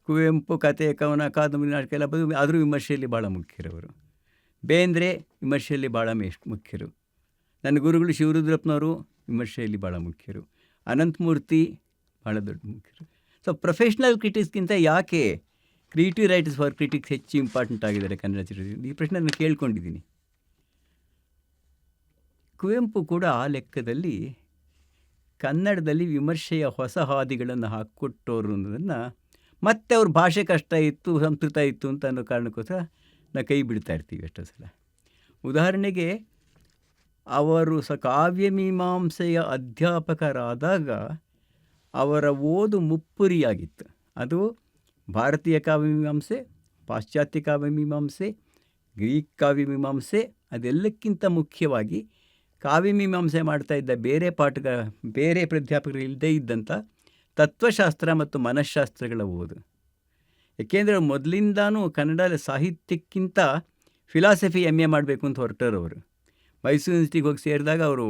[SPEAKER 1] ಕುವೆಂಪು ಕತೆ, ಕವನ, ಕಾದಂಬರಿ, ನಾಟಕ ಎಲ್ಲ ಬದು, ಆದರೂ ವಿಮರ್ಶೆಯಲ್ಲಿ ಭಾಳ ಮುಖ್ಯರವರು. ಬೇಂದ್ರೆ ವಿಮರ್ಶೆಯಲ್ಲಿ ಭಾಳ ಮುಖ್ಯರು. ನನ್ನ ಗುರುಗಳು ಶಿವರುದ್ರಪ್ಪನವರು ವಿಮರ್ಶೆಯಲ್ಲಿ ಭಾಳ ಮುಖ್ಯರು. ಅನಂತಮೂರ್ತಿ ಭಾಳ ದೊಡ್ಡ ಮುಖ್ಯರು. ಸೊ ಪ್ರೊಫೆಷ್ನಲ್ ಕ್ರಿಟಿಕ್ಸ್ಗಿಂತ ಯಾಕೆ ಕ್ರಿಯೇಟಿವ್ ರೈಟರ್ಸ್ ಫಾರ್ ಕ್ರಿಟಿಕ್ಸ್ ಹೆಚ್ಚು ಇಂಪಾರ್ಟೆಂಟ್ ಆಗಿದ್ದಾರೆ ಕನ್ನಡ ಚಿತ್ರದಲ್ಲಿ? ಈ ಪ್ರಶ್ನೆ ನಾನು ಕೇಳ್ಕೊಂಡಿದ್ದೀನಿ. ಕುವೆಂಪು ಕೂಡ ಆ ಲೆಕ್ಕದಲ್ಲಿ ಕನ್ನಡದಲ್ಲಿ ವಿಮರ್ಶೆಯ ಹೊಸ ಹಾದಿಗಳನ್ನು ಹಾಕ್ಕೊಟ್ಟವರು ಅನ್ನೋದನ್ನು, ಮತ್ತೆ ಅವ್ರ ಭಾಷೆ ಕಷ್ಟ ಇತ್ತು, ಸಂಸ್ಕೃತ ಇತ್ತು ಅಂತ ಅನ್ನೋ ಕಾರಣಕ್ಕೋಸ್ಕರ ನಾವು ಕೈ ಬಿಡ್ತಾ ಇರ್ತೀವಿ ಎಷ್ಟೋ ಸಲ. ಉದಾಹರಣೆಗೆ, ಅವರು ಕಾವ್ಯಮೀಮಾಂಸೆಯ ಅಧ್ಯಾಪಕರಾದಾಗ ಅವರ ಓದು ಮುಪ್ಪುರಿಯಾಗಿತ್ತು. ಅದು ಭಾರತೀಯ ಕಾವ್ಯಮೀಮಾಂಸೆ, ಪಾಶ್ಚಾತ್ಯ ಕಾವ್ಯಮೀಮಾಂಸೆ, ಗ್ರೀಕ್ ಕಾವ್ಯಮೀಮಾಂಸೆ, ಅದೆಲ್ಲಕ್ಕಿಂತ ಮುಖ್ಯವಾಗಿ ಕಾವ್ಯಮೀಮಾಂಸೆ ಮಾಡ್ತಾಯಿದ್ದ ಬೇರೆ ಪ್ರಾಧ್ಯಾಪಕರು ಇಲ್ಲದೇ ಇದ್ದಂಥ ತತ್ವಶಾಸ್ತ್ರ ಮತ್ತು ಮನಃಶಾಸ್ತ್ರಗಳ ಓದು. ಏಕೆಂದರೆ ಮೊದಲಿಂದಾನೂ ಕನ್ನಡ ಸಾಹಿತ್ಯಕ್ಕಿಂತ ಫಿಲಾಸಫಿ MA ಮಾಡಬೇಕು ಅಂತ ಹೊರಟರವರು. ಮೈಸೂರು ಯೂನಿವರ್ಸಿಟಿಗೆ ಹೋಗಿ ಸೇರಿದಾಗ ಅವರು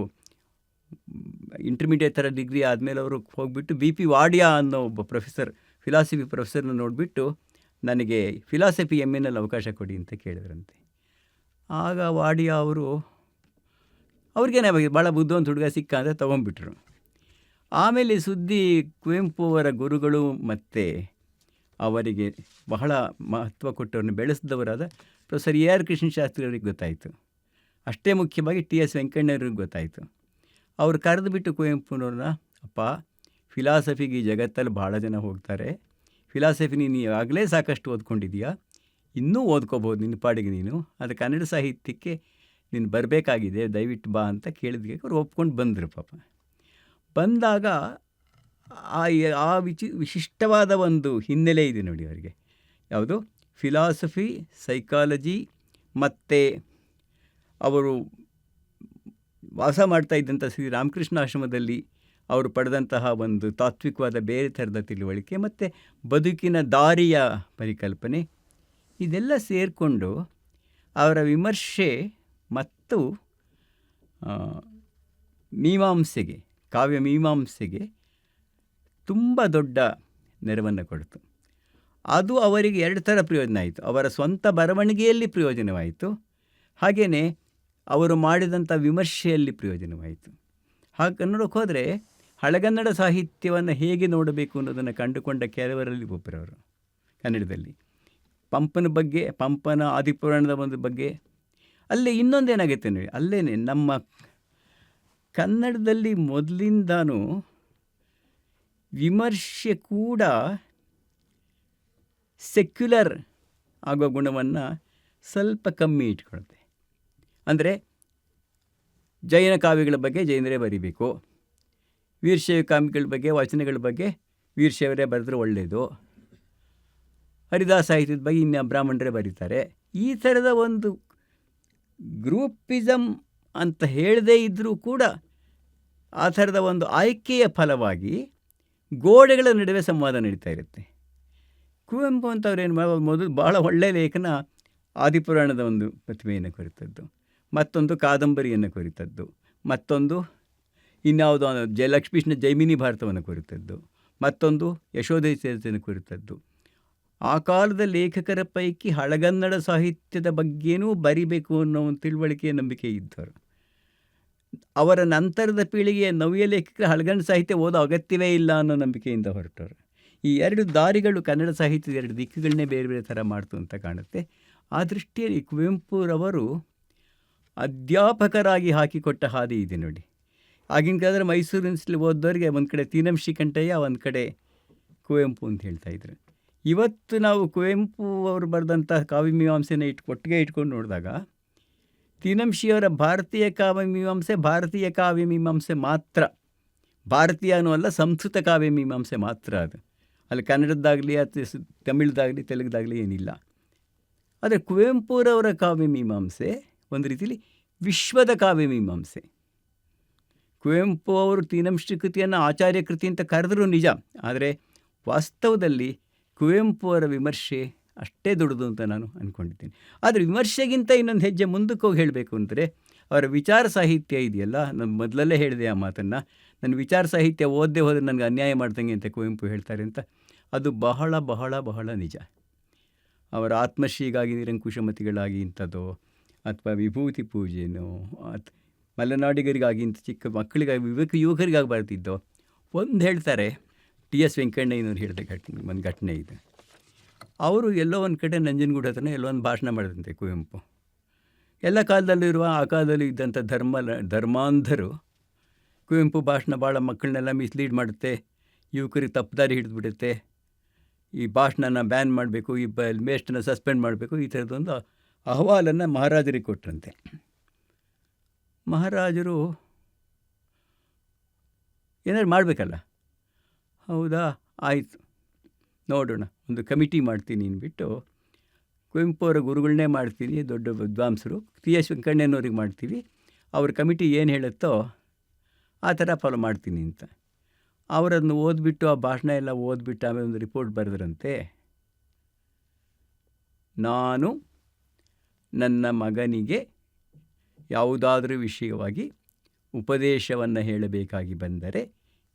[SPEAKER 1] ಇಂಟರ್ಮೀಡಿಯೇಟ್ ಥರ ಡಿಗ್ರಿ ಆದಮೇಲೆ ಅವರು ಹೋಗಿಬಿಟ್ಟು BP ವಾಡಿಯಾ ಅನ್ನೋ ಒಬ್ಬ ಪ್ರೊಫೆಸರ್, ಫಿಲಾಸಫಿ ಪ್ರೊಫೆಸರ್ನ ನೋಡಿಬಿಟ್ಟು ನನಗೆ ಫಿಲಾಸಫಿ MAನಲ್ಲಿ ಅವಕಾಶ ಕೊಡಿ ಅಂತ ಕೇಳಿದ್ರಂತೆ. ಆಗ ವಾಡಿಯಾ ಅವ್ರಿಗೇನೆ ಭಾಳ ಬುದ್ಧಿವಂತ ಹುಡುಗ ಸಿಕ್ಕ ಅಂತ ತೊಗೊಂಡ್ಬಿಟ್ರು. ಆಮೇಲೆ ಸುದ್ದಿ ಕುವೆಂಪು ಅವರ ಗುರುಗಳು ಮತ್ತು ಅವರಿಗೆ ಬಹಳ ಮಹತ್ವ ಕೊಟ್ಟವ್ರನ್ನ ಬೆಳೆಸಿದವರಾದ ಪ್ರೊಫೆಸರ್ AR ಕೃಷ್ಣಶಾಸ್ತ್ರಿ ಅವ್ರಿಗೆ ಗೊತ್ತಾಯಿತು. ಅಷ್ಟೇ ಮುಖ್ಯವಾಗಿ TS ವೆಂಕಣ್ಣವ್ರಿಗೆ ಗೊತ್ತಾಯಿತು. ಅವ್ರು ಕರೆದುಬಿಟ್ಟು ಕುವೆಂಪುನವ್ರನ್ನ, ಅಪ್ಪ, ಫಿಲಾಸಫಿಗೆ ಈ ಜಗತ್ತಲ್ಲಿ ಭಾಳ ಜನ ಹೋಗ್ತಾರೆ, ಫಿಲಾಸಫಿ ನೀನು ಆಗಲೇ ಸಾಕಷ್ಟು ಓದ್ಕೊಂಡಿದ್ದೀಯಾ, ಇನ್ನೂ ಓದ್ಕೋಬೋದು ನಿನ್ನ ಪಾಡಿಗೆ ನೀನು, ಅದು ಕನ್ನಡ ಸಾಹಿತ್ಯಕ್ಕೆ ನೀನು ಬರಬೇಕಾಗಿದೆ, ದಯವಿಟ್ಟು ಬಾ ಅಂತ ಕೇಳಿದ್ಗೆ ಅವ್ರು ಒಪ್ಕೊಂಡು ಬಂದರು. ಪಾಪ ಬಂದಾಗ ಆ ವಿಶಿಷ್ಟವಾದ ಒಂದು ಹಿನ್ನೆಲೆ ಇದೆ ನೋಡಿ ಅವರಿಗೆ. ಯಾವುದು? ಫಿಲಾಸಫಿ, ಸೈಕಾಲಜಿ, ಮತ್ತು ಅವರು ವಾಸ ಮಾಡ್ತಾ ಇದ್ದಂಥ ಶ್ರೀ ರಾಮಕೃಷ್ಣ ಆಶ್ರಮದಲ್ಲಿ ಅವರು ಪಡೆದಂತಹ ಒಂದು ತಾತ್ವಿಕವಾದ ಬೇರೆ ಥರದ ತಿಳುವಳಿಕೆ ಮತ್ತು ಬದುಕಿನ ದಾರಿಯ ಪರಿಕಲ್ಪನೆ, ಇದೆಲ್ಲ ಸೇರಿಕೊಂಡು ಅವರ ವಿಮರ್ಶೆ ಮತ್ತು ಮೀಮಾಂಸೆಗೆ, ಕಾವ್ಯ ಮೀಮಾಂಸೆಗೆ ತುಂಬ ದೊಡ್ಡ ನೆರವನ್ನು ಕೊಡ್ತು. ಅದು ಅವರಿಗೆ 2 ಥರ ಪ್ರಯೋಜನ ಆಯಿತು. ಅವರ ಸ್ವಂತ ಬರವಣಿಗೆಯಲ್ಲಿ ಪ್ರಯೋಜನವಾಯಿತು, ಹಾಗೆಯೇ ಅವರು ಮಾಡಿದಂಥ ವಿಮರ್ಶೆಯಲ್ಲಿ ಪ್ರಯೋಜನವಾಯಿತು. ಹಾಗೆ ನೋಡೋಕೆ ಹೋದರೆ ಹಳೆಗನ್ನಡ ಸಾಹಿತ್ಯವನ್ನು ಹೇಗೆ ನೋಡಬೇಕು ಅನ್ನೋದನ್ನು ಕಂಡುಕೊಂಡ ಕೆಲವರಲ್ಲಿ ಒಬ್ಬರವರು ಕನ್ನಡದಲ್ಲಿ. ಪಂಪನ ಬಗ್ಗೆ, ಪಂಪನ ಆದಿಪುರಾಣದ ಒಂದು ಬಗ್ಗೆ. ಅಲ್ಲೇ ಇನ್ನೊಂದೇನಾಗುತ್ತೆ ನೋಡಿ, ಅಲ್ಲೇ ನಮ್ಮ ಕನ್ನಡದಲ್ಲಿ ಮೊದಲಿಂದಾನು ವಿಮರ್ಶೆ ಕೂಡ ಸೆಕ್ಯುಲರ್ ಆಗೋ ಗುಣವನ್ನು ಸ್ವಲ್ಪ ಕಮ್ಮಿ ಇಟ್ಕೊಳುತ್ತೆ. ಅಂದರೆ ಜೈನ ಕಾವ್ಯಗಳ ಬಗ್ಗೆ ಜೈನರೇ ಬರೀಬೇಕು, ವೀರಶೈವ ಕಾವ್ಯಗಳ ಬಗ್ಗೆ, ವಚನಗಳ ಬಗ್ಗೆ ವೀರಶೈವರೇ ಬರೆದ್ರೆ ಒಳ್ಳೆಯದು, ಹರಿದಾಸ ಸಾಹಿತ್ಯದ ಬಗ್ಗೆ ಇನ್ನು ಬ್ರಾಹ್ಮಣರೇ ಬರೀತಾರೆ. ಈ ಥರದ ಒಂದು ಗ್ರೂಪಿಸಮ್ ಅಂತ ಹೇಳದೇ ಇದ್ದರೂ ಕೂಡ ಆ ಥರದ ಒಂದು ಆಯ್ಕೆಯ ಫಲವಾಗಿ ಗೋಡೆಗಳ ನಡುವೆ ಸಂವಾದ ನಡೀತಾ ಇರುತ್ತೆ. ಕುವೆಂಪು ಅಂತವ್ರು ಏನು ಮೊದಲು ಭಾಳ ಒಳ್ಳೆಯ ಲೇಖನ ಆದಿಪುರಾಣದ ಒಂದು ಪ್ರತಿಮೆಯನ್ನು ಕುರಿತದ್ದು, ಮತ್ತೊಂದು ಕಾದಂಬರಿಯನ್ನು ಕುರಿತದ್ದು, ಮತ್ತೊಂದು ಇನ್ಯಾವುದೋ ಲಕ್ಷ್ಮೀಶನ ಜೈಮಿನಿ ಭಾರತವನ್ನು ಕುರಿತದ್ದು, ಮತ್ತೊಂದು ಯಶೋಧೆ ಚರಿತೆಯನ್ನು ಕುರಿತದ್ದು. ಆ ಕಾಲದ ಲೇಖಕರ ಪೈಕಿ ಹಳಗನ್ನಡ ಸಾಹಿತ್ಯದ ಬಗ್ಗೆನೂ ಬರಿಬೇಕು ಅನ್ನೋ ಒಂದು ತಿಳುವಳಿಕೆಯ ನಂಬಿಕೆ ಇದ್ದವರು. ಅವರ ನಂತರದ ಪೀಳಿಗೆಯ ನವ್ಯ ಲೇಖಕರು ಹಳಗನ್ನಡ ಸಾಹಿತ್ಯ ಓದೋ ಅಗತ್ಯವೇ ಇಲ್ಲ ಅನ್ನೋ ನಂಬಿಕೆಯಿಂದ ಹೊರಟವರು. ಈ ಎರಡು ದಾರಿಗಳು ಕನ್ನಡ ಸಾಹಿತ್ಯದ ಎರಡು ದಿಕ್ಕುಗಳನ್ನೇ ಬೇರೆ ಬೇರೆ ಥರ ಮಾಡ್ತು ಅಂತ ಕಾಣುತ್ತೆ. ಆ ದೃಷ್ಟಿಯಲ್ಲಿ ಕುವೆಂಪುರವರು ಅಧ್ಯಾಪಕರಾಗಿ ಹಾಕಿಕೊಟ್ಟ ಹಾದಿ ಇದೆ ನೋಡಿ. ಆಗಿನ ಕಾಲದಲ್ಲಿ ಮೈಸೂರು ಯೂನಿವರ್ಸಿಟಿಲಿ ಓದೋರಿಗೆ ಒಂದು ಕಡೆ ತೀನಂ ಶ್ರೀಕಂಠಯ್ಯ, ಒಂದು ಕಡೆ ಕುವೆಂಪು ಅಂತ ಹೇಳ್ತಾಯಿದ್ರು. ಇವತ್ತು ನಾವು ಕುವೆಂಪು ಅವರು ಬರೆದಂಥ ಕಾವ್ಯಮೀಮಾಂಸೆನ ಒಟ್ಟಿಗೆ ಇಟ್ಕೊಂಡು ನೋಡಿದಾಗ ತೀನಂಶಿಯವರ ಭಾರತೀಯ ಕಾವ್ಯಮೀಮಾಂಸೆ ಮಾತ್ರ, ಭಾರತೀಯನೂ ಅಲ್ಲ, ಸಂಸ್ಕೃತ ಕಾವ್ಯಮೀಮಾಂಸೆ ಮಾತ್ರ ಅದು. ಅಲ್ಲಿ ಕನ್ನಡದ್ದಾಗಲಿ ಅಥವಾ ತಮಿಳ್ದಾಗಲಿ ತೆಲುಗುದಾಗಲಿ ಏನಿಲ್ಲ. ಆದರೆ ಕುವೆಂಪುರವರ ಕಾವ್ಯಮೀಮಾಂಸೆ ಒಂದು ರೀತಿಯಲ್ಲಿ ವಿಶ್ವದ ಕಾವ್ಯಮೀಮಾಂಸೆ. ಕುವೆಂಪು ಅವರು ತೀನಂಶ್ರೀ ಕೃತಿಯನ್ನು ಆಚಾರ್ಯ ಕೃತಿ ಅಂತ ಕರೆದರೂ ನಿಜ, ಆದರೆ ವಾಸ್ತವದಲ್ಲಿ ಕುವೆಂಪು ಅವರ ವಿಮರ್ಶೆ ಅಷ್ಟೇ ದೊಡ್ಡದು ಅಂತ ನಾನು ಅಂದ್ಕೊಂಡಿದ್ದೀನಿ. ಆದರೆ ವಿಮರ್ಶೆಗಿಂತ ಇನ್ನೊಂದು ಹೆಜ್ಜೆ ಮುಂದಕ್ಕೆ ಹೋಗಿ ಹೇಳಬೇಕು ಅಂದರೆ ಅವರ ವಿಚಾರ ಸಾಹಿತ್ಯ ಇದೆಯಲ್ಲ, ನಾನು ಮೊದಲಲ್ಲೇ ಹೇಳಿದೆ ಆ ಮಾತನ್ನು, ನನ್ನ ವಿಚಾರ ಸಾಹಿತ್ಯ ಓದದೆ ಹೋದರೆ ನನಗೆ ಅನ್ಯಾಯ ಮಾಡ್ದಂಗೆ ಅಂತ ಕುವೆಂಪು ಹೇಳ್ತಾರೆ ಅಂತ. ಅದು ಬಹಳ ಬಹಳ ಬಹಳ ನಿಜ. ಅವರ ಆತ್ಮಶ್ರೀಗಾಗಿ ನಿರಂಕುಶಮತಿಗಳಾಗಿ ಇಂಥದ್ದೋ, ಅಥವಾ ವಿಭೂತಿ ಪೂಜೆನೋ, ಮಲೆನಾಡಿಗರಿಗಾಗಿ ಇಂಥ ಚಿಕ್ಕ ಮಕ್ಕಳಿಗಾಗಿ ಯುವಕರಿಗಾಗಿ ಬರ್ತಿದ್ದೋ. ಒಂದು ಹೇಳ್ತಾರೆ, TS ವೆಂಕಣ್ಣಯ್ಯನವ್ರು ಹೇಳಿದ ಒಂದು ಘಟನೆ ಇದೆ. ಅವರು ಎಲ್ಲೋ ಒಂದು ಕಡೆ ನಂಜನಗೂಡು ಹತ್ರನೇ ಎಲ್ಲೋ ಒಂದು ಭಾಷಣ ಮಾಡಿದಂತೆ ಕುವೆಂಪು. ಎಲ್ಲ ಕಾಲದಲ್ಲಿರುವ ಆ ಕಾಲದಲ್ಲಿ ಇದ್ದಂಥ ಧರ್ಮಾಂಧರು ಕುವೆಂಪು ಭಾಷಣ ಭಾಳ ಮಕ್ಕಳನ್ನೆಲ್ಲ ಮಿಸ್ಲೀಡ್ ಮಾಡುತ್ತೆ, ಯುವಕರಿಗೆ ತಪ್ಪುದಾರಿ ಹಿಡಿದುಬಿಡುತ್ತೆ, ಈ ಭಾಷಣನ ಬ್ಯಾನ್ ಮಾಡಬೇಕು, ಈ ಮೇಸ್ಟನ್ನು ಸಸ್ಪೆಂಡ್ ಮಾಡಬೇಕು, ಈ ಥರದೊಂದು ಅಹವಾಲನ್ನು ಮಹಾರಾಜರಿಗೆ ಕೊಟ್ಟರಂತೆ. ಮಹಾರಾಜರು ಏನಾದ್ರು ಮಾಡಬೇಕಲ್ಲ, ಹೌದಾ ಆಯಿತು ನೋಡೋಣ, ಒಂದು ಕಮಿಟಿ ಮಾಡ್ತೀನಿ ಅಂದ್ಬಿಟ್ಟು ಕುವೆಂಪು ಅವರ ಗುರುಗಳನ್ನೇ ಮಾಡ್ತೀನಿ, ದೊಡ್ಡ ವಿದ್ವಾಂಸರು TS ವೆಂಕಣ್ಣಯ್ಯನವ್ರಿಗೆ ಮಾಡ್ತೀವಿ, ಅವ್ರ ಕಮಿಟಿ ಏನು ಹೇಳುತ್ತೋ ಆ ಥರ ಫಾಲೋ ಮಾಡ್ತೀನಿ ಅಂತ. ಅವರನ್ನು ಓದ್ಬಿಟ್ಟು ಆ ಭಾಷಣ ಎಲ್ಲ ಓದ್ಬಿಟ್ಟು ಆಮೇಲೆ ಒಂದು ರಿಪೋರ್ಟ್ ಬರೆದ್ರಂತೆ, ನಾನು ನನ್ನ ಮಗನಿಗೆ ಯಾವುದಾದ್ರೂ ವಿಷಯವಾಗಿ ಉಪದೇಶವನ್ನು ಹೇಳಬೇಕಾಗಿ ಬಂದರೆ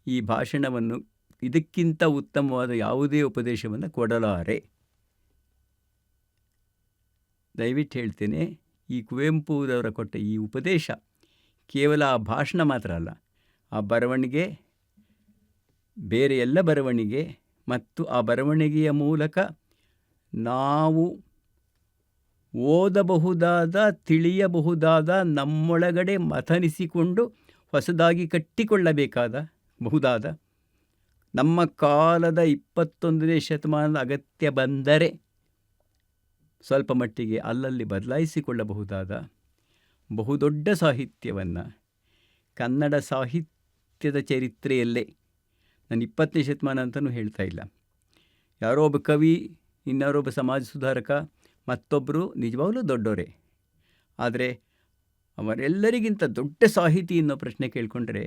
[SPEAKER 1] ಈ ಭಾಷಣವನ್ನು ಇದಕ್ಕಿಂತ ಉತ್ತಮವಾದ ಯಾವುದೇ ಉಪದೇಶವನ್ನು ಕೊಡಲಾರೆ. ದಯವಿಟ್ಟು ಹೇಳ್ತೇನೆ, ಈ ಕುವೆಂಪುರವರ ಕೊಟ್ಟ ಈ ಉಪದೇಶ ಕೇವಲ ಆ ಭಾಷಣ ಮಾತ್ರ ಅಲ್ಲ, ಆ ಬರವಣಿಗೆ, ಬೇರೆ ಎಲ್ಲ ಬರವಣಿಗೆ ಮತ್ತು ಆ ಬರವಣಿಗೆಯ ಮೂಲಕ ನಾವು ಓದಬಹುದಾದ, ತಿಳಿಯಬಹುದಾದ, ನಮ್ಮೊಳಗಡೆ ಮಥನಿಸಿಕೊಂಡು ಹೊಸದಾಗಿ ಕಟ್ಟಿಕೊಳ್ಳಬೇಕಾದ ನಮ್ಮ ಕಾಲದ 21ನೇ ಶತಮಾನದ ಅಗತ್ಯ ಬಂದರೆ ಸ್ವಲ್ಪ ಮಟ್ಟಿಗೆ ಅಲ್ಲಲ್ಲಿ ಬದಲಾಯಿಸಿಕೊಳ್ಳಬಹುದಾದ ಬಹುದೊಡ್ಡ ಸಾಹಿತ್ಯವನ್ನು, ಕನ್ನಡ ಸಾಹಿತ್ಯದ ಚರಿತ್ರೆಯಲ್ಲೇ, ನಾನು 20ನೇ ಶತಮಾನ ಅಂತಲೂ ಹೇಳ್ತಾ ಇಲ್ಲ, ಯಾರೋ ಒಬ್ಬ ಕವಿ, ಇನ್ನಾರೊಬ್ಬ ಸಮಾಜ ಸುಧಾರಕ, ಮತ್ತೊಬ್ಬರು ನಿಜವಾಗಲೂ ದೊಡ್ಡವರೇ, ಆದರೆ ಅವರೆಲ್ಲರಿಗಿಂತ ದೊಡ್ಡ ಸಾಹಿತಿ ಅನ್ನೋ ಪ್ರಶ್ನೆ ಕೇಳಿಕೊಂಡ್ರೆ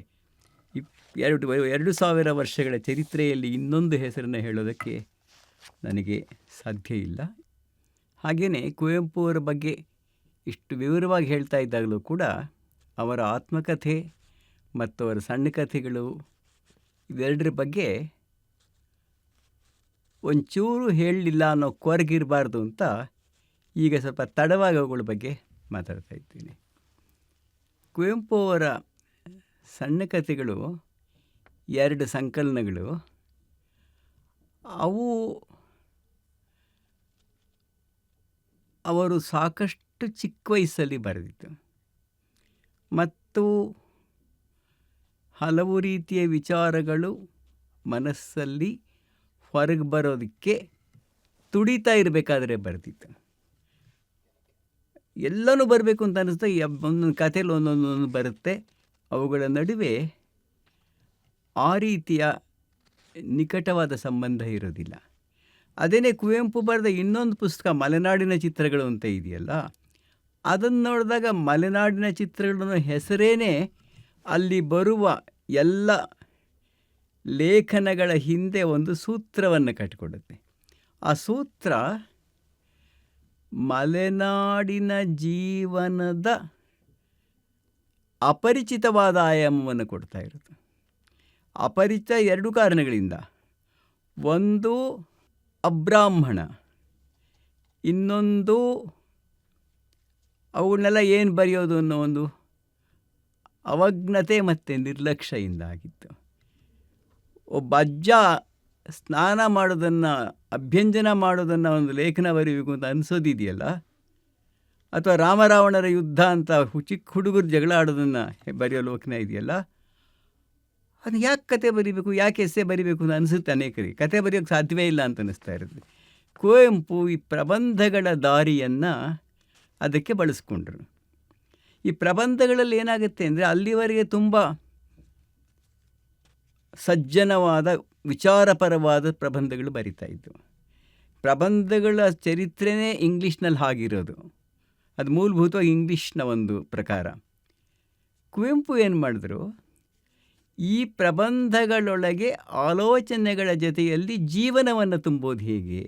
[SPEAKER 1] 2000 ವರ್ಷಗಳ ಚರಿತ್ರೆಯಲ್ಲಿ ಇನ್ನೊಂದು ಹೆಸರನ್ನು ಹೇಳೋದಕ್ಕೆ ನನಗೆ ಸಾಧ್ಯ ಇಲ್ಲ. ಹಾಗೆಯೇ ಕುವೆಂಪು ಅವರ ಬಗ್ಗೆ ಇಷ್ಟು ವಿವರವಾಗಿ ಹೇಳ್ತಾ ಇದ್ದಾಗಲೂ ಕೂಡ ಅವರ ಆತ್ಮಕಥೆ ಮತ್ತು ಅವರ ಸಣ್ಣ ಕಥೆಗಳು ಇವೆರಡರ ಬಗ್ಗೆ ಒಂಚೂರು ಹೇಳಲಿಲ್ಲ ಅನ್ನೋ ಕೊರಗಿರಬಾರ್ದು ಅಂತ ಈಗ ಸ್ವಲ್ಪ ತಡವಾಗಿ ಅವುಗಳ ಬಗ್ಗೆ ಮಾತಾಡ್ತಾ ಇದ್ದೀನಿ. ಕುವೆಂಪು ಅವರ ಸಣ್ಣ ಕಥೆಗಳು 2 ಸಂಕಲನಗಳು, ಅವು ಅವರು ಸಾಕಷ್ಟು ಚಿಕ್ಕ ವಯಸ್ಸಲ್ಲಿ ಬರೆದಿತ್ತು ಮತ್ತು ಹಲವು ರೀತಿಯ ವಿಚಾರಗಳು ಮನಸ್ಸಲ್ಲಿ ಹೊರಗೆ ಬರೋದಕ್ಕೆ ತುಡಿತಾ ಇರಬೇಕಾದ್ರೆ ಬರೆದಿತ್ತು. ಎಲ್ಲನೂ ಬರಬೇಕು ಅಂತ ಅನ್ನಿಸ್ತಾ ಒಂದೊಂದು ಕಥೆಯಲ್ಲಿ ಒಂದೊಂದೊಂದು ಬರುತ್ತೆ, ಅವುಗಳ ನಡುವೆ ಆ ರೀತಿಯ ನಿಕಟವಾದ ಸಂಬಂಧ ಇರೋದಿಲ್ಲ. ಅದೇನೇ ಕುವೆಂಪು ಬರೆದ ಇನ್ನೊಂದು ಪುಸ್ತಕ ಮಲೆನಾಡಿನ ಚಿತ್ರಗಳು ಅಂತ ಇದೆಯಲ್ಲ, ಅದನ್ನು ನೋಡಿದಾಗ ಮಲೆನಾಡಿನ ಚಿತ್ರಗಳ ಹೆಸರೇನೆ ಅಲ್ಲಿ ಬರುವ ಎಲ್ಲ ಲೇಖನಗಳ ಹಿಂದೆ ಒಂದು ಸೂತ್ರವನ್ನು ಕಟ್ಟಿಕೊಡುತ್ತೆ. ಆ ಸೂತ್ರ ಮಲೆನಾಡಿನ ಜೀವನದ ಅಪರಿಚಿತವಾದ ಆಯಾಮವನ್ನು ಕೊಡ್ತಾ ಇರುತ್ತೆ. ಅಪರಿಚಿತ 2 ಕಾರಣಗಳಿಂದ. ಒಂದು ಅಬ್ರಾಹ್ಮಣ, ಇನ್ನೊಂದು ಅವನ್ನೆಲ್ಲ ಏನು ಬರೆಯೋದು ಅನ್ನೋ ಒಂದು ಅವಜ್ಞತೆ ಮತ್ತು ನಿರ್ಲಕ್ಷ್ಯದಿಂದ ಆಗಿತ್ತು. ಒಬ್ಬ ಅಜ್ಜ ಸ್ನಾನ ಮಾಡೋದನ್ನು, ಅಭ್ಯಂಜನ ಮಾಡೋದನ್ನು ಒಂದು ಲೇಖನ ಬರೀಬೇಕು ಅಂತ ಅನಿಸೋದಿದೆಯಲ್ಲ, ಅಥವಾ ರಾಮರಾವಣರ ಯುದ್ಧ ಅಂತ ಚಿಕ್ಕ ಹುಡುಗರು ಜಗಳ ಆಡೋದನ್ನು ಬರೆಯೋ ಲೇಖನ ಇದೆಯಲ್ಲ, ಅದು ಯಾಕೆ ಕತೆ ಬರೀಬೇಕು, ಯಾಕೆ ಎಸ್ಸೆ ಬರೀಬೇಕು ಅಂತ ಅನಿಸುತ್ತೆ ಅನೇಕರಿಗೆ. ಕತೆ ಬರೆಯೋಕ್ಕೆ ಸಾಧ್ಯವೇ ಇಲ್ಲ ಅಂತ ಅನ್ನಿಸ್ತಾ ಇರುತ್ತೆ. ಕುವೆಂಪು ಈ ಪ್ರಬಂಧಗಳ ದಾರಿಯನ್ನು ಅದಕ್ಕೆ ಬಳಸ್ಕೊಂಡ್ರು. ಈ ಪ್ರಬಂಧಗಳಲ್ಲಿ ಏನಾಗುತ್ತೆ ಅಂದರೆ, ಅಲ್ಲಿವರೆಗೆ ತುಂಬ ಸಜ್ಜನವಾದ ವಿಚಾರಪರವಾದ ಪ್ರಬಂಧಗಳು ಬರಿತಾ ಇದ್ದವು. ಪ್ರಬಂಧಗಳ ಚರಿತ್ರೆನೇ ಇಂಗ್ಲೀಷ್ನಲ್ಲಿ ಆಗಿರೋದು, ಅದು ಮೂಲಭೂತವಾಗಿ ಇಂಗ್ಲೀಷ್ನ ಒಂದು ಪ್ರಕಾರ. ಕುವೆಂಪು ಏನು ಮಾಡಿದ್ರು, ಈ ಪ್ರಬಂಧಗಳೊಳಗೆ ಆಲೋಚನೆಗಳ ಜೊತೆಯಲ್ಲಿ ಜೀವನವನ್ನು ತುಂಬೋದು ಹೇಗೆ,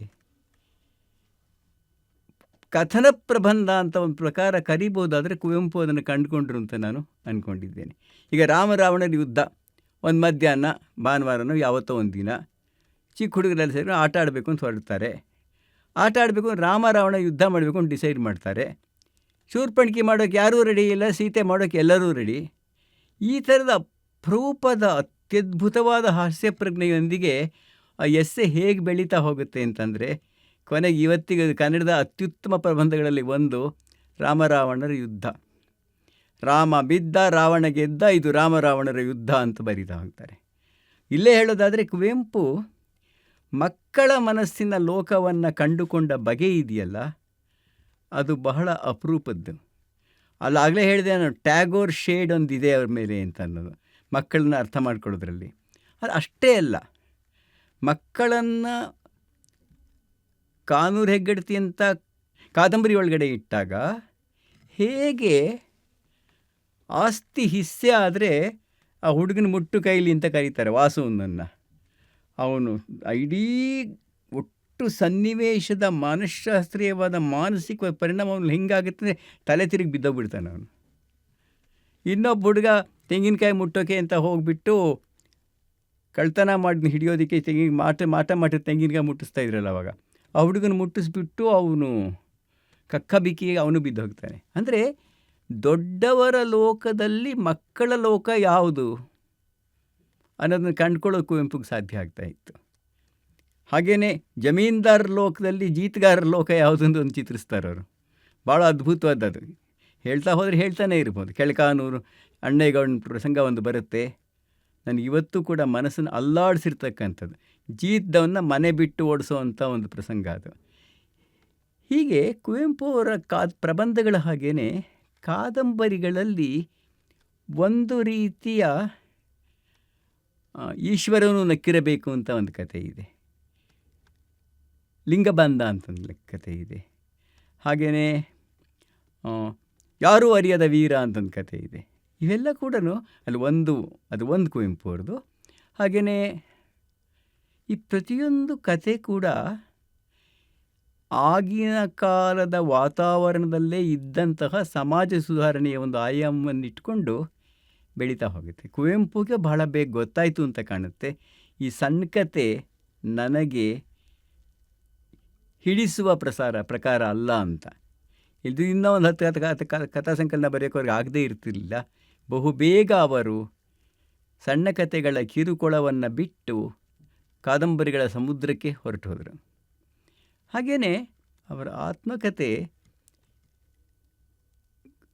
[SPEAKER 1] ಕಥನ ಪ್ರಬಂಧ ಅಂತ ಒಂದು ಪ್ರಕಾರ ಕರಿಬೋದಾದರೆ ಕುವೆಂಪು ಅದನ್ನು ಕಂಡುಕೊಂಡ್ರು ಅಂತ ನಾನು ಅಂದ್ಕೊಂಡಿದ್ದೇನೆ. ಈಗ ರಾಮರಾವಣರ ಯುದ್ಧ ಒಂದು ಮಧ್ಯಾಹ್ನ, ಭಾನುವಾರನೋ ಯಾವತ್ತೋ ಒಂದು ದಿನ ಚಿಕ್ಕ ಹುಡುಗರೆಲ್ಲ ಸೇರಿ ಆಟ ಆಡಬೇಕು ಅಂತ ಹೊರಡ್ತಾರೆ. ಆಟ ಆಡಬೇಕು, ರಾಮರಾವಣ ಯುದ್ಧ ಮಾಡಬೇಕು ಅಂತ ಡಿಸೈಡ್ ಮಾಡ್ತಾರೆ. ಶೂರ್ಪಣಖಿ ಮಾಡೋಕ್ಕೆ ಯಾರೂ ರೆಡಿ ಇಲ್ಲ, ಸೀತೆ ಮಾಡೋಕ್ಕೆ ಎಲ್ಲರೂ ರೆಡಿ. ಈ ಥರದ ಅಪರೂಪದ ಅತ್ಯದ್ಭುತವಾದ ಹಾಸ್ಯ ಪ್ರಜ್ಞೆಯೊಂದಿಗೆ ಆ ಎಸ್ಸೆ ಹೇಗೆ ಬೆಳೀತಾ ಹೋಗುತ್ತೆ ಅಂತಂದರೆ, ಕೊನೆಗೆ ಇವತ್ತಿಗೆ ಕನ್ನಡದ ಅತ್ಯುತ್ತಮ ಪ್ರಬಂಧಗಳಲ್ಲಿ ಒಂದು ರಾಮರಾವಣರ ಯುದ್ಧ. ರಾಮ ಬಿದ್ದ, ರಾವಣ ಗೆದ್ದ, ಇದು ರಾಮರಾವಣರ ಯುದ್ಧ ಅಂತ ಬರೀತಾ ಹೋಗ್ತಾರೆ. ಇಲ್ಲೇ ಹೇಳೋದಾದರೆ, ಕುವೆಂಪು ಮಕ್ಕಳ ಮನಸ್ಸಿನ ಲೋಕವನ್ನು ಕಂಡುಕೊಂಡ ಬಗೆ ಇದೆಯಲ್ಲ, ಅದು ಬಹಳ ಅಪರೂಪದ್ದು. ಅಲ್ಲಾಗಲೇ ಹೇಳಿದೆ ನಾನು, ಟ್ಯಾಗೋರ್ ಶೇಡ್ ಒಂದಿದೆ ಅವ್ರ ಮೇಲೆ ಅಂತ ಅನ್ನೋದು, ಮಕ್ಕಳನ್ನ ಅರ್ಥ ಮಾಡ್ಕೊಳ್ಳೋದ್ರಲ್ಲಿ. ಅದು ಅಷ್ಟೇ ಅಲ್ಲ, ಮಕ್ಕಳನ್ನು ಕಾನೂರು ಹೆಗ್ಗಡತಿ ಅಂತ ಕಾದಂಬರಿ ಒಳಗಡೆ ಇಟ್ಟಾಗ ಹೇಗೆ ಆಸ್ತಿ ಹಿಸ್ಸೆ ಆದರೆ ಆ ಹುಡುಗನ ಮುಟ್ಟು ಕೈಲಿ ಅಂತ ಕರೀತಾರೆ ವಾಸುವನನ್ನು. ಅವನು ಇಡೀ ಒಟ್ಟು ಸನ್ನಿವೇಶದ ಮನಃಶಾಸ್ತ್ರೀಯವಾದ ಮಾನಸಿಕ ಪರಿಣಾಮವನ್ನು ಹೆಂಗಾಗುತ್ತೆ, ತಲೆ ತಿರುಗಿ ಬಿದ್ದೋಗ್ಬಿಡ್ತಾನೆ ಅವನು. ಇನ್ನೊಬ್ಬ ಹುಡುಗ ತೆಂಗಿನಕಾಯಿ ಮುಟ್ಟೋಕೆ ಅಂತ ಹೋಗಿಬಿಟ್ಟು ಕಳ್ತನ ಮಾಡಿ ಹಿಡಿಯೋದಕ್ಕೆ ಮಾಟ ತೆಂಗಿನಕಾಯಿ ಮುಟ್ಟಿಸ್ತಾ ಇದ್ರಲ್ಲ ಅವಾಗ, ಆ ಹುಡುಗನ ಮುಟ್ಟಿಸ್ಬಿಟ್ಟು ಅವನು ಕಕ್ಕಬಿಕ್ಕಿಗೆ ಅವನು ಬಿದ್ದು ಹೋಗ್ತಾನೆ. ಅಂದರೆ ದೊಡ್ಡವರ ಲೋಕದಲ್ಲಿ ಮಕ್ಕಳ ಲೋಕ ಯಾವುದು ಅನ್ನೋದನ್ನು ಕಂಡುಕೊಳ್ಳೋ ಕುವೆಂಪುಗೆ ಸಾಧ್ಯ ಆಗ್ತಾಯಿತ್ತು. ಹಾಗೆಯೇ ಜಮೀನ್ದಾರ ಲೋಕದಲ್ಲಿ ಜೀತಗಾರರ ಲೋಕ ಯಾವುದು ಅಂತ ಒಂದು ಚಿತ್ರಿಸ್ತಾರೆ ಅವರು. ಭಾಳ ಅದ್ಭುತವಾದದ್ದು. ಹೇಳ್ತಾ ಹೋದರೆ ಹೇಳ್ತಾನೆ ಇರ್ಬೋದು. ಕೆಳಕಾನೂರು ಅಣ್ಣೇಗೌಡನ ಪ್ರಸಂಗ ಒಂದು ಬರುತ್ತೆ, ನನಗೆ ಇವತ್ತು ಕೂಡ ಮನಸ್ಸನ್ನು ಅಲ್ಲಾಡಿಸಿರ್ತಕ್ಕಂಥದ್ದು. ಜೀತದವನ್ನ ಮನೆ ಬಿಟ್ಟು ಓಡಿಸೋವಂಥ ಒಂದು ಪ್ರಸಂಗ ಅದು. ಹೀಗೆ ಕುವೆಂಪು ಅವರ ಪ್ರಬಂಧಗಳ ಹಾಗೆಯೇ ಕಾದಂಬರಿಗಳಲ್ಲಿ ಒಂದು ರೀತಿಯ ಈಶ್ವರನು ನಕ್ಕಿರಬೇಕು ಅಂತ ಒಂದು ಕತೆ ಇದೆ, ಲಿಂಗಬಂಧ ಅಂತ ಒಂದು ಕತೆ ಇದೆ, ಹಾಗೆಯೇ ಯಾರೂ ಅರಿಯದ ವೀರ ಅಂತ ಒಂದು ಕತೆ ಇದೆ. ಇವೆಲ್ಲ ಕೂಡ ಅದು ಒಂದು ಕುವೆಂಪು ಅವ್ರದ್ದು. ಹಾಗೆಯೇ ಈ ಪ್ರತಿಯೊಂದು ಕತೆ ಕೂಡ ಆಗಿನ ಕಾಲದ ವಾತಾವರಣದಲ್ಲೇ ಇದ್ದಂತಹ ಸಮಾಜ ಸುಧಾರಣೆಯ ಒಂದು ಆಯಾಮವನ್ನು ಇಟ್ಕೊಂಡು ಬೆಳೀತಾ ಹೋಗುತ್ತೆ. ಕುವೆಂಪುಗೆ ಬಹಳ ಬೇಗ ಗೊತ್ತಾಯಿತು ಅಂತ ಕಾಣುತ್ತೆ, ಈ ಸಣ್ಣ ಕತೆ ನನಗೆ ಹಿಡಿಸುವ ಪ್ರಕಾರ ಅಲ್ಲ ಅಂತ. ಇದು ಇನ್ನೂ ಒಂದು 10 ಕಥಾ ಸಂಕಲನ ಬರೆಯೋಕೆ ಅವ್ರಿಗೆ ಆಗದೇ ಇರ್ತಿರಲಿಲ್ಲ. ಬಹುಬೇಗ ಅವರು ಸಣ್ಣ ಕಥೆಗಳ ಕಿರುಕೊಳವನ್ನು ಬಿಟ್ಟು ಕಾದಂಬರಿಗಳ ಸಮುದ್ರಕ್ಕೆ ಹೊರಟು ಹೋದರು. ಹಾಗೆಯೇ ಅವರ ಆತ್ಮಕತೆ,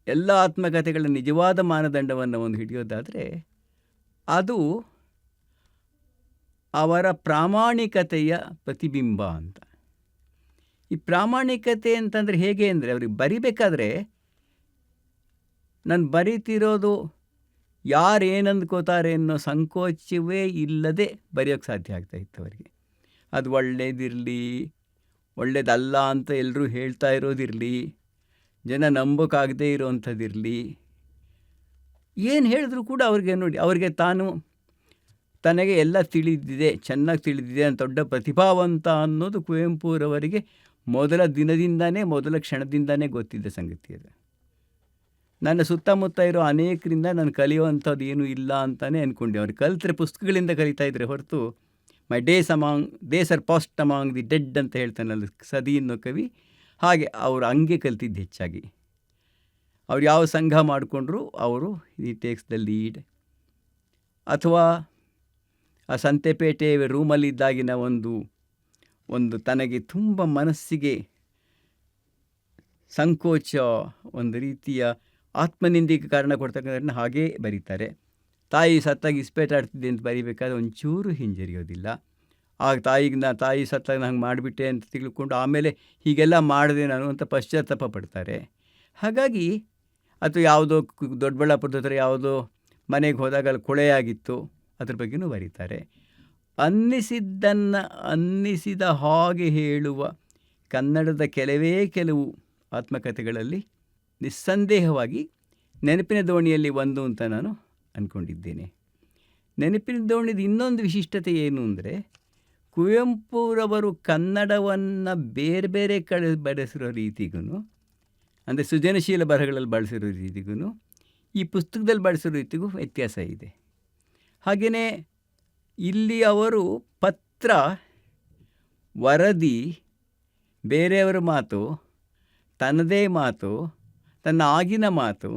[SPEAKER 1] ಎಲ್ಲ ಆತ್ಮಕಥೆಗಳ ನಿಜವಾದ ಮಾನದಂಡವನ್ನು ಒಂದು ಹಿಡಿಯೋದಾದರೆ ಅದು ಅವರ ಪ್ರಾಮಾಣಿಕತೆಯ ಪ್ರತಿಬಿಂಬ ಅಂತ. ಈ ಪ್ರಾಮಾಣಿಕತೆ ಅಂತಂದರೆ ಹೇಗೆ ಅಂದರೆ, ಅವ್ರಿಗೆ ಬರಿಬೇಕಾದ್ರೆ ನಾನು ಬರೀತಿರೋದು ಯಾರು ಏನಂದ್ಕೋತಾರೆ ಅನ್ನೋ ಸಂಕೋಚವೇ ಇಲ್ಲದೆ ಬರೆಯೋಕ್ಕೆ ಸಾಧ್ಯ ಆಗ್ತಾಯಿತ್ತು ಅವರಿಗೆ. ಅದು ಒಳ್ಳೇದಿರಲಿ, ಒಳ್ಳೇದಲ್ಲ ಅಂತ ಎಲ್ಲರೂ ಹೇಳ್ತಾ ಇರೋದಿರಲಿ, ಜನ ನಂಬೋಕ್ಕಾಗದೇ ಇರೋವಂಥದ್ದಿರಲಿ, ಏನು ಹೇಳಿದ್ರು ಕೂಡ ಅವ್ರಿಗೆ ನೋಡಿ, ಅವ್ರಿಗೆ ತನಗೆ ಎಲ್ಲ ತಿಳಿದಿದೆ, ಚೆನ್ನಾಗಿ ತಿಳಿದಿದೆ ಅಂತ ದೊಡ್ಡ ಪ್ರತಿಭಾವಂತ ಅನ್ನೋದು ಕುವೆಂಪುರವರಿಗೆ ಮೊದಲ ದಿನದಿಂದನೇ, ಮೊದಲ ಕ್ಷಣದಿಂದನೇ ಗೊತ್ತಿದ್ದ ಸಂಗತಿ ಅದು. ನನ್ನ ಸುತ್ತಮುತ್ತ ಇರೋ ಅನೇಕರಿಂದ ನಾನು ಕಲಿಯುವಂಥದ್ದು ಏನೂ ಇಲ್ಲ ಅಂತಲೇ ಅಂದ್ಕೊಂಡೆ. ಅವ್ರು ಕಲಿತ್ರೆ ಪುಸ್ತಕಗಳಿಂದ ಕಲಿತಾ ಇದ್ರೆ ಹೊರತು, my days are past among the dead ಅಂತ ಹೇಳ್ತಾನಲ್ಲ ಸದಿ ಅನ್ನೋ ಕವಿ, ಹಾಗೆ ಅವರು ಹಂಗೆ ಕಲ್ತಿದ್ದು ಹೆಚ್ಚಾಗಿ. ಅವ್ರು ಯಾವ ಸಂಘ ಮಾಡಿಕೊಂಡ್ರು ಅವರು ಈ ಟೇಕ್ಸ್ ದ ಲೀಡ್. ಅಥವಾ ಆ ಸಂತೆಪೇಟೆ ರೂಮಲ್ಲಿದ್ದಾಗಿನ ಒಂದು ತನಗೆ ತುಂಬ ಮನಸ್ಸಿಗೆ ಸಂಕೋಚ, ಒಂದು ರೀತಿಯ ಆತ್ಮನಿಂದಿಗೆ ಕಾರಣ ಕೊಡ್ತಕ್ಕಂಥ ಹಾಗೇ ಬರೀತಾರೆ. ತಾಯಿ ಸತ್ತಾಗಿ ಇಸ್ಪೇಟಾಡ್ತಿದ್ದೆ ಅಂತ ಬರೀಬೇಕಾದ್ರೆ ಒಂಚೂರು ಹಿಂಜರಿಯೋದಿಲ್ಲ. ಆಗ ತಾಯಿ ಸತ್ತಾಗ ನಾನು ಹಂಗೆ ಮಾಡಿಬಿಟ್ಟೆ ಅಂತ ತಿಳ್ಕೊಂಡು ಆಮೇಲೆ ಹೀಗೆಲ್ಲ ಮಾಡಿದೆ ನಾನು ಅಂತ ಪಶ್ಚಾತ್ತಾಪ ಪಡ್ತಾರೆ. ಹಾಗಾಗಿ ಅಥವಾ ಯಾವುದೋ ದೊಡ್ಡಬಳ್ಳಾಪುರದ ಹತ್ರ ಯಾವುದೋ ಮನೆಗೆ ಹೋದಾಗ ಅಲ್ಲಿ ಕೊಳೆಯಾಗಿತ್ತು, ಅದ್ರ ಬಗ್ಗೆನೂ ಬರೀತಾರೆ. ಅನ್ನಿಸಿದ ಹಾಗೆ ಹೇಳುವ ಕನ್ನಡದ ಕೆಲವು ಆತ್ಮಕಥೆಗಳಲ್ಲಿ ನಿಸ್ಸಂದೇಹವಾಗಿ ನೆನಪಿನ ದೋಣಿಯಲ್ಲಿ ಒಂದು ಅಂತ ನಾನು ಅಂದ್ಕೊಂಡಿದ್ದೇನೆ. ನೆನಪಿನ ದೋಣಿದ ಇನ್ನೊಂದು ವಿಶಿಷ್ಟತೆ ಏನು ಅಂದರೆ, ಕುವೆಂಪುರವರು ಕನ್ನಡವನ್ನು ಬೇರೆ ಬೇರೆ ಕಡೆ ಬಳಸಿರೋ ರೀತಿಗೂ, ಅಂದರೆ ಸೃಜನಶೀಲ ಬರಹಗಳಲ್ಲಿ ಬಳಸಿರೋ ರೀತಿಗೂ, ಈ ಪುಸ್ತಕದಲ್ಲಿ ಬಳಸಿರೋ ರೀತಿಗೂ ವ್ಯತ್ಯಾಸ ಇದೆ. ಹಾಗೆಯೇ ಇಲ್ಲಿ ಅವರು ಪತ್ರ, ವರದಿ, ಬೇರೆಯವರ ಮಾತು, ತನ್ನದೇ ಮಾತು, ತನ್ನ ಆಗಿನ ಮಾತು,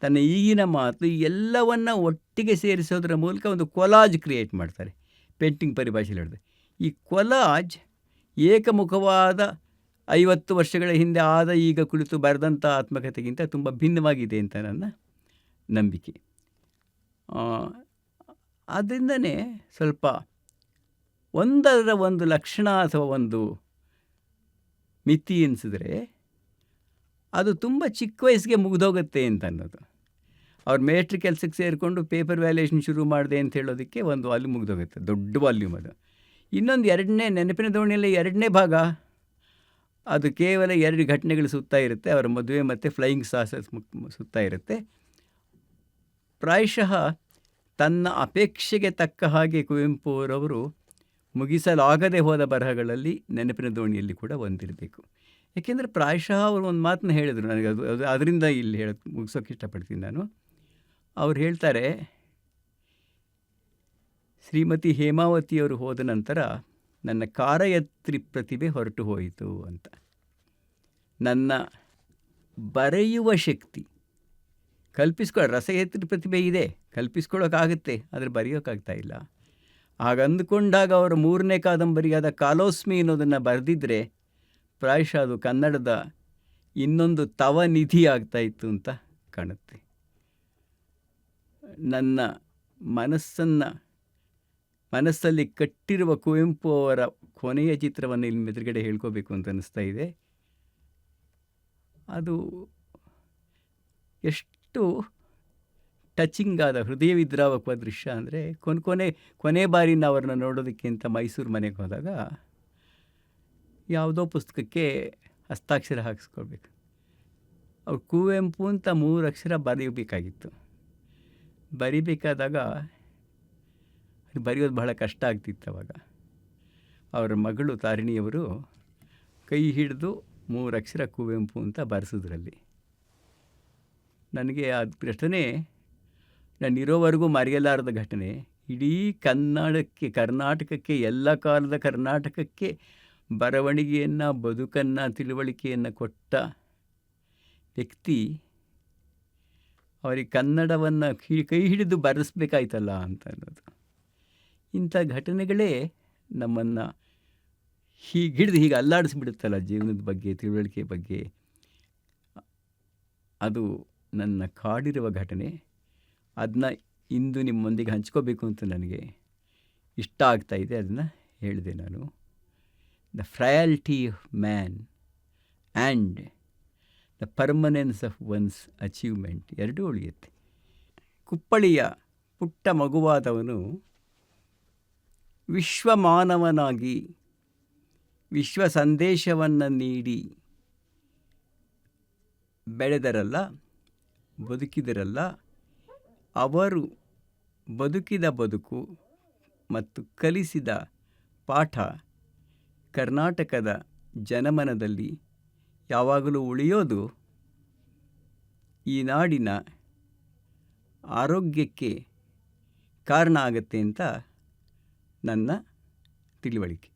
[SPEAKER 1] ತನ್ನ ಈಗಿನ ಮಾತು ಎಲ್ಲವನ್ನು ಒಟ್ಟಿಗೆ ಸೇರಿಸೋದ್ರ ಮೂಲಕ ಒಂದು ಕೊಲಾಜ್ ಕ್ರಿಯೇಟ್ ಮಾಡ್ತಾರೆ. ಪೇಂಟಿಂಗ್ ಪರಿಭಾಷೆಯಲ್ಲಿ ಹೇಳಿದೆ, ಈ ಕೊಲಾಜ್ ಏಕಮುಖವಾದ 50 ವರ್ಷಗಳ ಹಿಂದೆ ಈಗ ಕುಳಿತು ಬರೆದಂಥ ಆತ್ಮಕಥೆಗಿಂತ ತುಂಬ ಭಿನ್ನವಾಗಿದೆ ಅಂತ ನನ್ನ ನಂಬಿಕೆ. ಅದರಿಂದನೇ ಸ್ವಲ್ಪ ಒಂದರ ಒಂದು ಲಕ್ಷಣ ಅಥವಾ ಒಂದು ಮಿತಿ ಎನಿಸಿದ್ರೆ ಅದು ತುಂಬ ಚಿಕ್ಕ ವಯಸ್ಸಿಗೆ ಮುಗಿದೋಗುತ್ತೆ ಅಂತ ಅನ್ನೋದು. ಅವ್ರು ಮೇಸ್ಟ್ರಿ ಕೆಲಸಕ್ಕೆ ಸೇರಿಕೊಂಡು ಪೇಪರ್ ವ್ಯಾಲ್ಯೂಯೇಷನ್ ಶುರು ಮಾಡಿದೆ ಅಂತ ಹೇಳೋದಕ್ಕೆ ಒಂದು ವಾಲ್ಯೂಮ್ ಮುಗಿದೋಗುತ್ತೆ, ದೊಡ್ಡ ವಾಲ್ಯೂಮ್ ಅದು. ಇನ್ನೊಂದು ನೆನಪಿನ ದೋಣಿಯಲ್ಲಿ 2ನೇ ಭಾಗ, ಅದು ಕೇವಲ 2 ಘಟನೆಗಳು ಸುತ್ತಾ ಇರುತ್ತೆ. ಅವರ ಮದುವೆ ಮತ್ತು ಫ್ಲೈಯಿಂಗ್ ಸಾಸಸ್ ಸುತ್ತಾ ಇರುತ್ತೆ. ಪ್ರಾಯಶಃ ತನ್ನ ಅಪೇಕ್ಷೆಗೆ ತಕ್ಕ ಹಾಗೆ ಕುವೆಂಪುರವರು ಮುಗಿಸಲಾಗದೆ ಹೋದ ಬರಹಗಳಲ್ಲಿ ನೆನಪಿನ ದೋಣಿಯಲ್ಲಿ ಕೂಡ ಒಂದಿರಬೇಕು. ಏಕೆಂದರೆ ಪ್ರಾಯಶಃ ಅವರು ಒಂದು ಮಾತನ್ನ ಹೇಳಿದರು ನನಗೆ, ಅದು ಅದರಿಂದ ಇಲ್ಲಿ ಮುಗಿಸೋಕೆ ಇಷ್ಟಪಡ್ತೀನಿ ನಾನು. ಅವ್ರು ಹೇಳ್ತಾರೆ, ಶ್ರೀಮತಿ ಹೇಮಾವತಿಯವರು ಹೋದ ನಂತರ ನನ್ನ ಕಾರಯತ್ರಿ ಪ್ರತಿಭೆ ಹೊರಟು ಹೋಯಿತು ಅಂತ. ನನ್ನ ಬರೆಯುವ ಶಕ್ತಿ ರಸಯತ್ರಿ ಪ್ರತಿಭೆ ಇದೆ, ಕಲ್ಪಿಸ್ಕೊಳ್ಳೋಕ್ಕಾಗುತ್ತೆ, ಆದರೆ ಬರೆಯೋಕ್ಕಾಗ್ತಾ ಇಲ್ಲ. ಹಾಗಂದುಕೊಂಡಾಗ ಅವರ 3ನೇ ಕಾದಂಬರಿಯಾದ ಕಾಲೋಸ್ಮಿ ಅನ್ನೋದನ್ನು ಬರೆದಿದ್ದರೆ ಪ್ರಾಯಶಃ ಅದು ಕನ್ನಡದ ಇನ್ನೊಂದು ತವನಿಧಿ ಆಗ್ತಾಯಿತ್ತು ಅಂತ ಕಾಣುತ್ತೆ. ನನ್ನ ಮನಸ್ಸಲ್ಲಿ ಕಟ್ಟಿರುವ ಕುವೆಂಪು ಅವರ ಕೊನೆಯ ಚಿತ್ರವನ್ನು ಇಲ್ಲಿ ಎದುರುಗಡೆ ಹೇಳ್ಕೋಬೇಕು ಅಂತ ಅನ್ನಿಸ್ತಾ ಇದೆ. ಅದು ಎಷ್ಟು ಟಚಿಂಗ್ ಆದ ಹೃದಯ ವಿದ್ರಾವಕ ದೃಶ್ಯ ಅಂದರೆ, ಕೊನೆ ಬಾರಿ ನಾವು ಅವ್ರನ್ನ ನೋಡೋದಕ್ಕಿಂತ ಮೈಸೂರು ಮನೆಗೆ ಹೋದಾಗ ಯಾವುದೋ ಪುಸ್ತಕಕ್ಕೆ ಹಸ್ತಾಕ್ಷರ ಹಾಕಿಸ್ಕೊಳ್ಬೇಕು. ಅವ್ರು ಕುವೆಂಪು ಅಂತ 3 ಅಕ್ಷರ ಬರೆಯಬೇಕಾಗಿತ್ತು. ಬರಿಬೇಕಾದಾಗ ಬರೆಯೋದು ಬಹಳ ಕಷ್ಟ ಆಗ್ತಿತ್ತು. ಅವಾಗ ಅವರ ಮಗಳು ತಾರಿಣಿಯವರು ಕೈ ಹಿಡಿದು 3 ಅಕ್ಷರ ಕುವೆಂಪು ಅಂತ ಬರೆಸೋದ್ರಲ್ಲಿ ನನಗೆ ಅದು ಘಟನೆ ನಾನಿರೋವರೆಗೂ ಮರೆಯಲಾರದ ಘಟನೆ. ಇಡೀ ಕರ್ನಾಟಕಕ್ಕೆ ಎಲ್ಲ ಕಾಲದ ಕರ್ನಾಟಕಕ್ಕೆ ಬರವಣಿಗೆಯನ್ನು, ಬದುಕನ್ನು, ತಿಳುವಳಿಕೆಯನ್ನು ಕೊಟ್ಟ ವ್ಯಕ್ತಿ ಅವರಿಗೆ ಕನ್ನಡವನ್ನು ಕೈ ಹಿಡಿದು ಬರೆಸ್ಬೇಕಾಯ್ತಲ್ಲ ಅಂತ ಅನ್ನೋದು. ಇಂಥ ಘಟನೆಗಳೇ ನಮ್ಮನ್ನು ಹೀಗೆ ಅಲ್ಲಾಡಿಸ್ಬಿಡುತ್ತಲ್ಲ ಜೀವನದ ಬಗ್ಗೆ, ತಿಳುವಳಿಕೆ ಬಗ್ಗೆ. ಅದು ನನ್ನ ಕಾಡಿರುವ ಘಟನೆ. ಅದನ್ನ ಇಂದು ನಿಮ್ಮೊಂದಿಗೆ ಹಂಚ್ಕೋಬೇಕು ಅಂತ ನನಗೆ ಇಷ್ಟ ಆಗ್ತಾಯಿದೆ. ಅದನ್ನು ಹೇಳಿದೆ ನಾನು. The frailty of man and the permanence of one's achievement ಎರಡೂ ಉಳಿಯುತ್ತೆ. ಕುಪ್ಪಳಿಯ ಪುಟ್ಟ ಮಗುವಾದವನು ವಿಶ್ವಮಾನವನಾಗಿ ವಿಶ್ವ ಸಂದೇಶವನ್ನು ನೀಡಿ ಬೆಳೆದರಲ್ಲ, ಬದುಕಿದರಲ್ಲ, ಅವರು ಬದುಕಿದ ಬದುಕು ಮತ್ತು ಕಲಿಸಿದ ಪಾಠ ಕರ್ನಾಟಕದ ಜನಮನದಲ್ಲಿ ಯಾವಾಗಲೂ ಉಳಿಯೋದು ಈ ನಾಡಿನ ಆರೋಗ್ಯಕ್ಕೆ ಕಾರಣ ಆಗುತ್ತೆ ಅಂತ ನನ್ನ ತಿಳುವಳಿಕೆ.